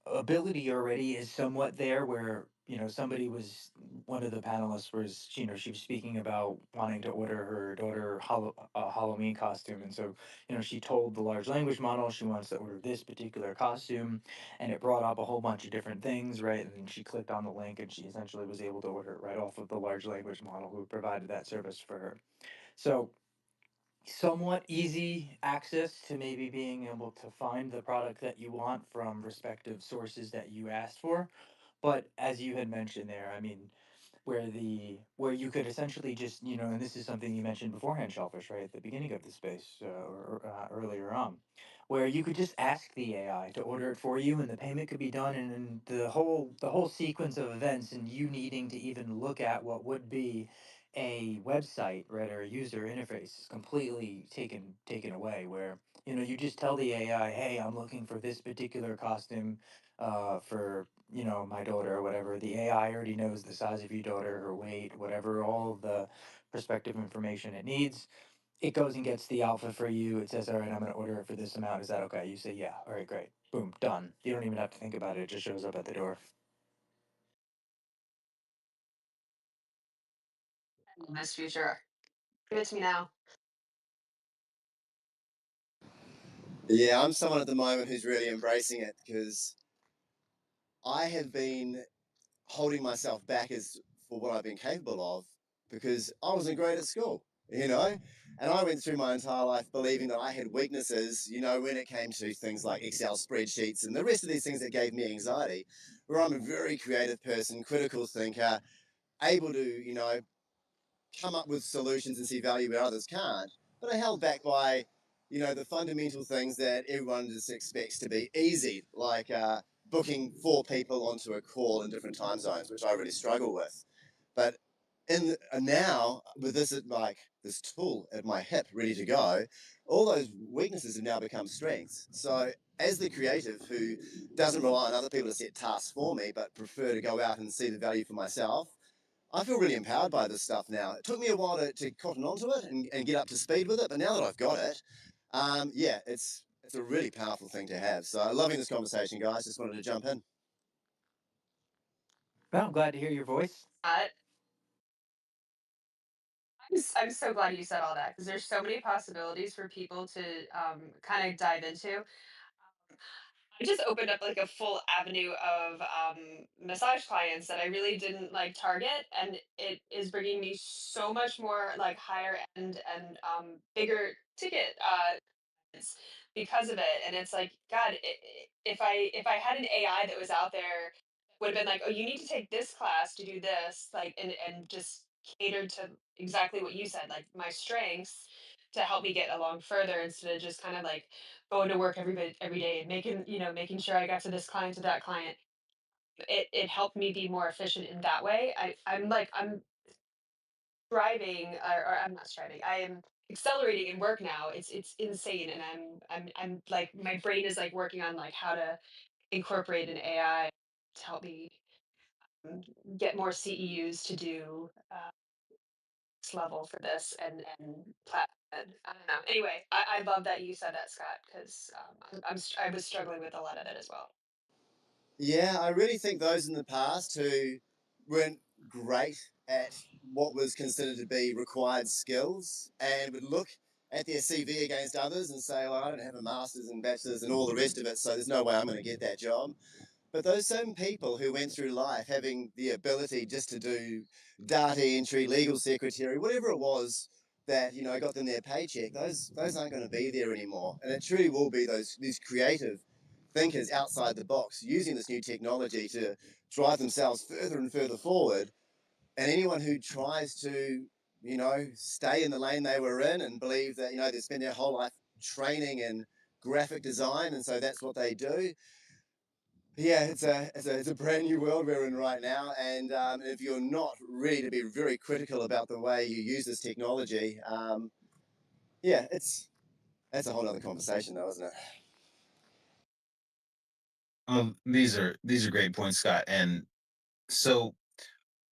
ability already is somewhat there where somebody was one of the panelists was she was speaking about wanting to order her daughter a Halloween costume, and so she told the large language model she wants to order this particular costume, and it brought up a whole bunch of different things, right? And then she clicked on the link and she essentially was able to order it right off of the large language model who provided that service for her. So somewhat easy access to maybe being able to find the product that you want from respective sources that you asked for. But as you had mentioned there, I mean, where you could essentially just and this is something you mentioned beforehand, Shellfish, right at the beginning of the space or earlier on, where you could just ask the AI to order it for you and the payment could be done, and the whole sequence of events and you needing to even look at what would be a website, right, or a user interface is completely taken away, where you just tell the AI, hey, I'm looking for this particular costume for my daughter or whatever. The AI already knows the size of your daughter, her weight, whatever, all of the prospective information it needs. It goes and gets the alpha for you. It says, all right, I'm going to order it for this amount. Is that okay? You say, yeah. All right, great. Boom, done. You don't even have to think about it. It just shows up at the door. This future. Give it to me now. Yeah, I'm someone at the moment who's really embracing it because I have been holding myself back as for what I've been capable of because I wasn't great at school, and I went through my entire life believing that I had weaknesses, when it came to things like Excel spreadsheets and the rest of these things that gave me anxiety, where I'm a very creative person, critical thinker, able to, come up with solutions and see value where others can't, but are held back by, the fundamental things that everyone just expects to be easy, like booking 4 people onto a call in different time zones, which I really struggle with. But now with this tool at my hip, ready to go, all those weaknesses have now become strengths. So as the creative who doesn't rely on other people to set tasks for me, but prefer to go out and see the value for myself, I feel really empowered by this stuff now. It took me a while to cotton onto it and get up to speed with it, but now that I've got it, yeah, it's a really powerful thing to have. So loving this conversation, guys. Just wanted to jump in. Well, I'm glad to hear your voice. I'm so glad you said all that because there's so many possibilities for people to kind of dive into. I just opened up like a full avenue of massage clients that I really didn't like target, and it is bringing me so much more like higher end and bigger ticket it's because of it. And it's like, God, if I had an AI that was out there, would have been like, oh, you need to take this class to do this, like, and just catered to exactly what you said, like my strengths to help me get along further instead of just kind of like going to work every day and making sure I got to this client to that client. It helped me be more efficient in that way. I'm striving, or I'm not striving. I am accelerating in work now. It's insane, and I'm like my brain is like working on like how to incorporate an AI to help me um, get more CEUs to do next level for this and platform. I don't know. Anyway, I love that you said that, Scott, because I was struggling with a lot of it as well. Yeah, I really think those in the past who weren't great at what was considered to be required skills and would look at their CV against others and say, well, I don't have a master's and bachelor's and all the rest of it, so there's no way I'm going to get that job. But those same people who went through life having the ability just to do data entry, legal secretary, whatever it was that, you know, got them their paycheck, those aren't going to be there anymore. And it truly will be these creative thinkers outside the box using this new technology to drive themselves further and further forward. And anyone who tries to, you know, stay in the lane they were in and believe that, you know, they spend their whole life training in graphic design and so that's what they do, yeah, it's a brand new world we're in right now, and if you're not ready to be very critical about the way you use this technology, yeah, that's a whole other conversation, though, isn't it? These are great points, Scott. And so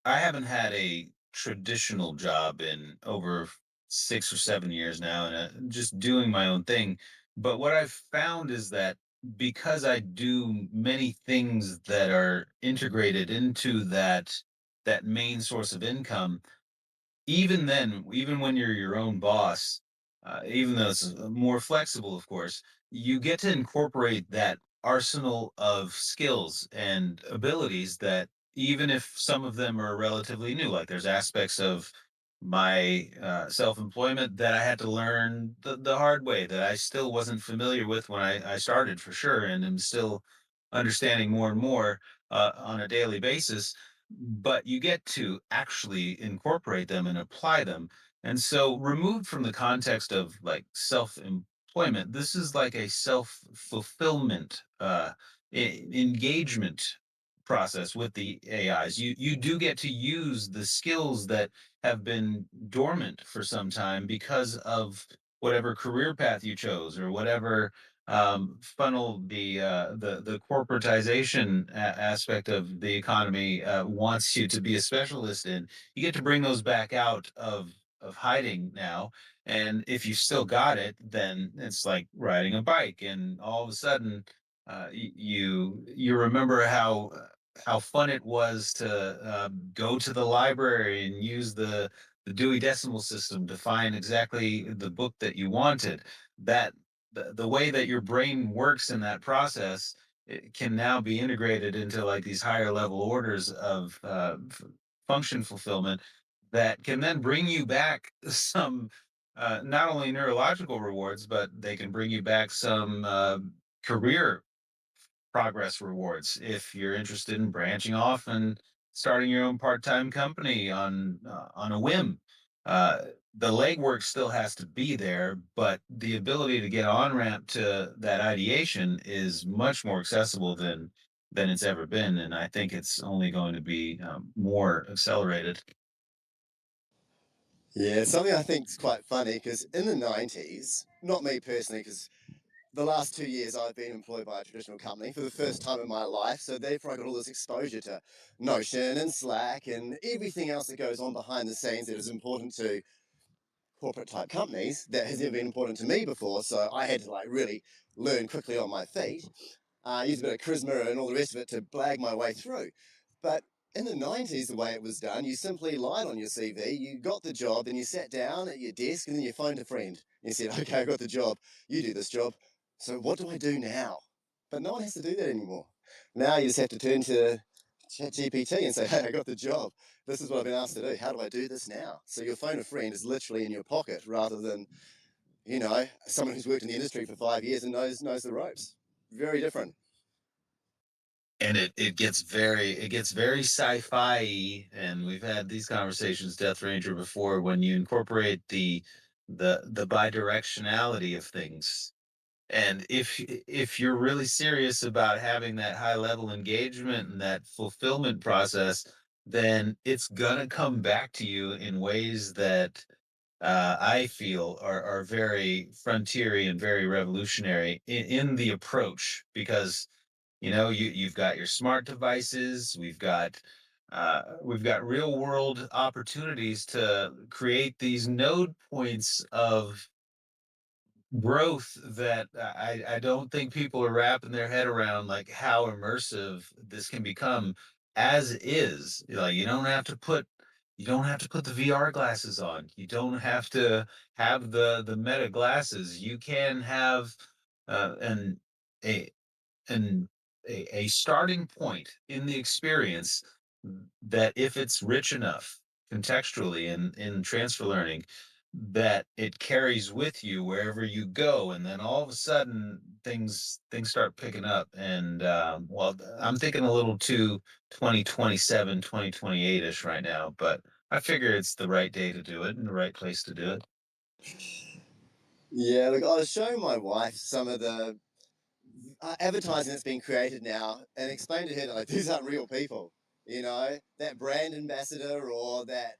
I haven't had a traditional job in over 6 or 7 years now, and just doing my own thing. But what I've found is that because I do many things that are integrated into that main source of income, even then, even when you're your own boss, even though it's more flexible, of course, you get to incorporate that arsenal of skills and abilities that, even if some of them are relatively new, like there's aspects of my self-employment that I had to learn the hard way, that I still wasn't familiar with when I started, for sure, and am still understanding more and more on a daily basis. But you get to actually incorporate them and apply them. And so, removed from the context of like self-employment, this is like a self-fulfillment engagement process with the AIs. You do get to use the skills that have been dormant for some time because of whatever career path you chose, or whatever funnel the corporatization aspect of the economy wants you to be a specialist in. You get to bring those back out of hiding now, and if you still got it, then it's like riding a bike, and all of a sudden you remember how fun it was to go to the library and use the Dewey Decimal System to find exactly the book that you wanted. That the way that your brain works in that process, it can now be integrated into like these higher level orders of function fulfillment that can then bring you back some not only neurological rewards, but they can bring you back some career progress rewards if you're interested in branching off and starting your own part-time company on a whim. The legwork still has to be there, but the ability to get on ramp to that ideation is much more accessible than it's ever been, and I think it's only going to be more accelerated. Yeah, it's something I think is quite funny because in the 90s, not me personally, because the last 2 years I've been employed by a traditional company for the first time in my life, so therefore I got all this exposure to Notion and Slack and everything else that goes on behind the scenes that is important to corporate type companies that has never been important to me before. So I had to like really learn quickly on my feet, use a bit of charisma and all the rest of it to blag my way through. But in the 90s, the way it was done, you simply lied on your CV, you got the job, then you sat down at your desk and then you phoned a friend. And you said, okay, I got the job, you do this job. So what do I do now? But no one has to do that anymore. Now you just have to turn to ChatGPT and say, hey, I got the job. This is what I've been asked to do. How do I do this now? So your phone a friend is literally in your pocket rather than, you know, someone who's worked in the industry for 5 years and knows the ropes. Very different. And it gets very sci-fi, and we've had these conversations, Death Ranger, before, when you incorporate the bidirectionality of things. And if you're really serious about having that high level engagement and that fulfillment process, then it's gonna come back to you in ways that I feel are very frontiery and very revolutionary in the approach, because you've got your smart devices, we've got real world opportunities to create these node points of growth that I don't think people are wrapping their head around, like how immersive this can become as is. Like, you don't have to put You don't have to put the VR glasses on. You don't have to have the meta glasses. You can have an a an a starting point in the experience that if it's rich enough contextually in transfer learning, that it carries with you wherever you go, and then all of a sudden things start picking up. And well, I'm thinking a little too 2027, 2028ish right now, but I figure it's the right day to do it and the right place to do it. Yeah, look, I was showing my wife some of the advertising that's been created now and explained to her that like these aren't real people. You know, that brand ambassador or that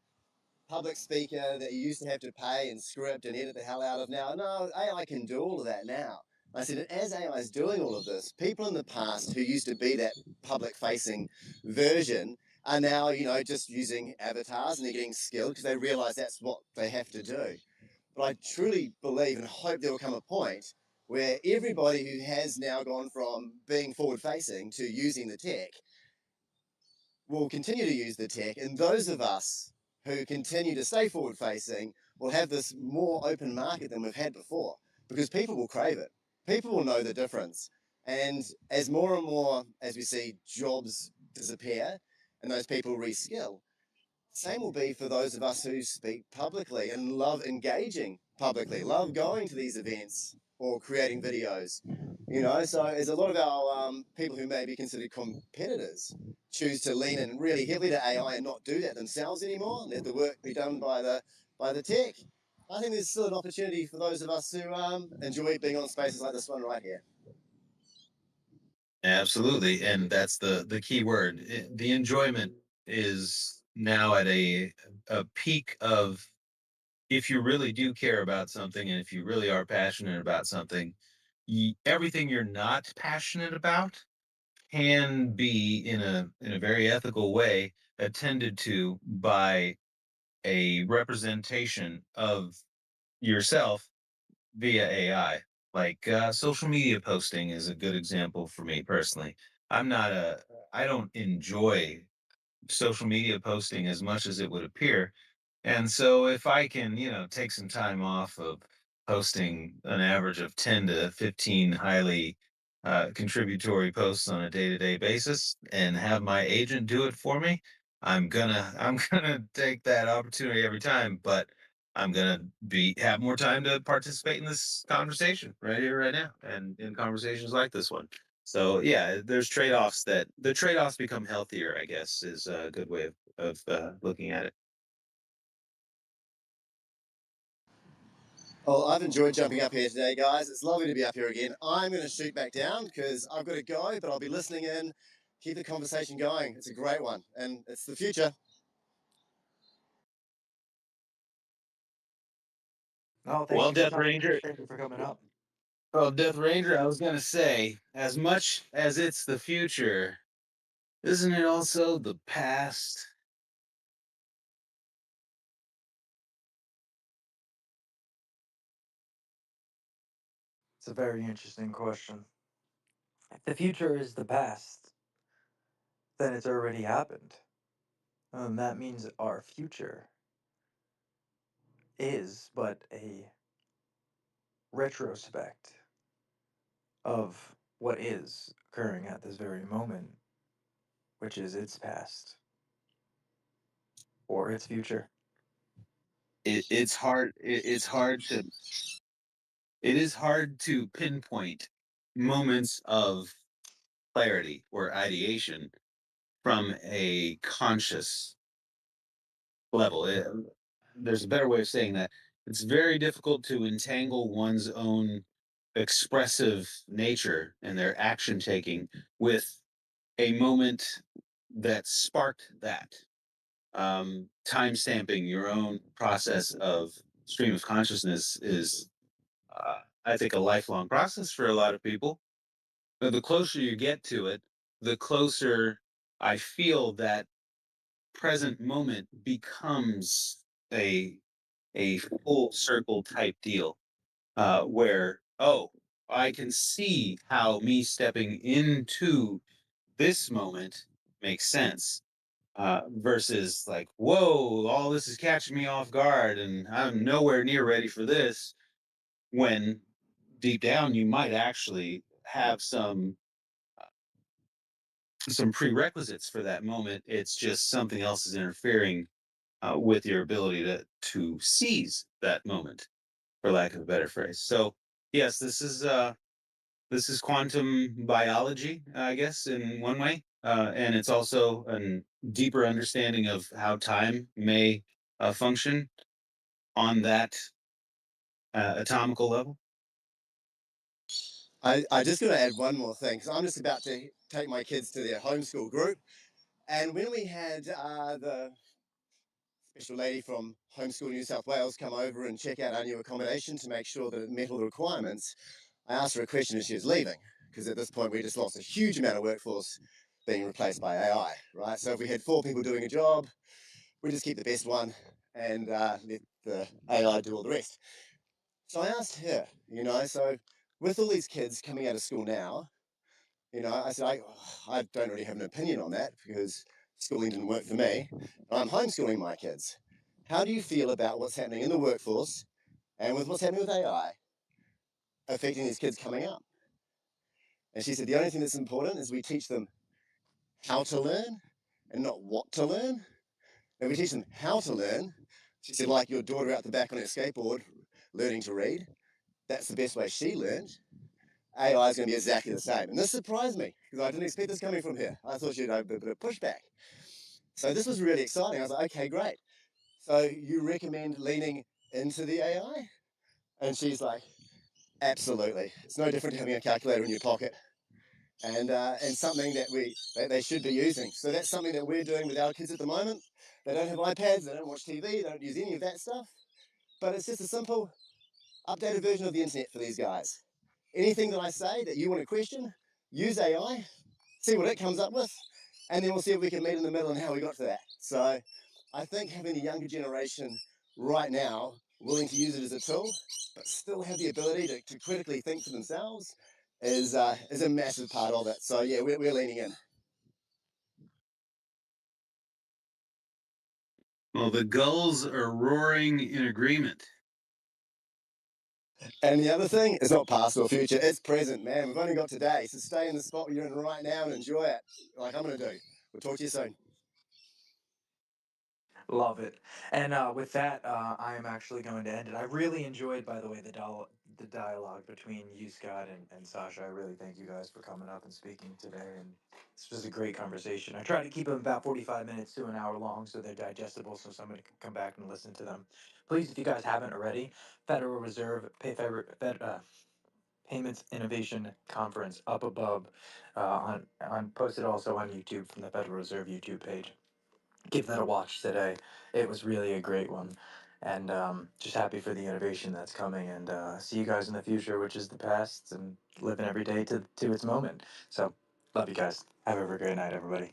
public speaker that you used to have to pay and script and edit the hell out of now. No, AI can do all of that now. I said, as AI is doing all of this, people in the past who used to be that public facing version are now, you know, just using avatars and they're getting skilled because they realize that's what they have to do. But I truly believe and hope there will come a point where everybody who has now gone from being forward facing to using the tech will continue to use the tech, and those of us who continue to stay forward facing will have this more open market than we've had before because people will crave it. People will know the difference. And as more and more, as we see jobs disappear and those people reskill, same will be for those of us who speak publicly and love engaging publicly, love going to these events or creating videos. You know, so as a lot of our people who may be considered competitors choose to lean in really heavily to AI and not do that themselves anymore, let the work be done by the tech. I think there's still an opportunity for those of us who enjoy being on spaces like this one right here. Absolutely, and that's the key word. The enjoyment is now at a peak of, if you really do care about something and if you really are passionate about something, everything you're not passionate about can be in a very ethical way attended to by a representation of yourself via AI. Like social media posting is a good example for me personally. I'm not a, I don't enjoy social media posting as much as it would appear. And so if I can, take some time off of posting an average of 10 to 15 highly contributory posts on a day-to-day basis and have my agent do it for me, I'm gonna take that opportunity every time, but I'm gonna have more time to participate in this conversation right here, right now, and in conversations like this one. So yeah, there's trade-offs that the trade-offs become healthier, I guess, is a good way of looking at it. Well, I've enjoyed jumping up here today, guys. It's lovely to be up here again. I'm going to shoot back down because I've got to go, but I'll be listening in, keep the conversation going. It's a great one, and it's the future. Oh, thank Well, you for Death coming. Ranger. Thank you for coming up. Well, Death Ranger, I was gonna say, as much as it's the future, isn't it also the past? It's a very interesting question. If the future is the past, then it's already happened. That means our future is but a retrospect of what is occurring at this very moment, which is its past or its future. It's hard. It is hard to pinpoint moments of clarity or ideation from a conscious level. There's a better way of saying that. It's very difficult to entangle one's own expressive nature and their action taking with a moment that sparked that. Time stamping your own process of stream of consciousness is, I think, a lifelong process for a lot of people. But the closer you get to it, the closer I feel that present moment becomes a a full circle type deal, where, oh, I can see how me stepping into this moment makes sense. versus like, whoa, all this is catching me off guard and I'm nowhere near ready for this. When deep down, you might actually have some prerequisites for that moment. It's just something else is interfering with your ability to seize that moment, for lack of a better phrase. So yes, this is quantum biology, I guess, in one way, and it's also a deeper understanding of how time may function on that atomical level. I just got to add one more thing, because I'm just about to take my kids to their homeschool group. And when we had the special lady from Homeschool New South Wales come over and check out our new accommodation to make sure that it met all the requirements, I asked her a question as she was leaving, because at this point we just lost a huge amount of workforce being replaced by AI, right? So if we had 4 people doing a job, we just keep the best one and let the AI do all the rest. So I asked her, so with all these kids coming out of school now, I said, I don't really have an opinion on that because schooling didn't work for me. I'm homeschooling my kids. How do you feel about what's happening in the workforce and with what's happening with AI affecting these kids coming up? And she said, the only thing that's important is we teach them how to learn and not what to learn. And we teach them how to learn. She said, like your daughter out the back on her skateboard learning to read, that's the best way she learned. AI is going to be exactly the same. And this surprised me because I didn't expect this coming from her. I thought she'd have a bit of pushback. So this was really exciting. I was like, okay, great. So you recommend leaning into the AI? And she's like, absolutely. It's no different to having a calculator in your pocket. And something that they should be using. So that's something that we're doing with our kids at the moment. They don't have iPads, they don't watch TV, they don't use any of that stuff. But it's just a simple updated version of the internet for these guys. Anything that I say that you want to question, use AI, see what it comes up with, and then we'll see if we can meet in the middle and how we got to that. So I think having the younger generation right now willing to use it as a tool, but still have the ability to critically think for themselves is a massive part of it. So yeah, we're leaning in. Well, the gulls are roaring in agreement. And the other thing, it's not past or future, it's present, man. We've only got today, so stay in the spot you're in right now and enjoy it, like I'm going to do. We'll talk to you soon. Love it. And with that, I am actually going to end it. I really enjoyed, by the way, the dialogue between you, Scott, and Sasha. I really thank you guys for coming up and speaking today. And this was a great conversation. I try to keep them about 45 minutes to an hour long so they're digestible so somebody can come back and listen to them. Please, if you guys haven't already, Federal Reserve Payments Innovation Conference up above on posted also on YouTube from the Federal Reserve YouTube page. Give that a watch today. It was really a great one. And just happy for the innovation that's coming. And see you guys in the future, which is the past, and living every day to its moment. So, love you guys. Have a great night, everybody.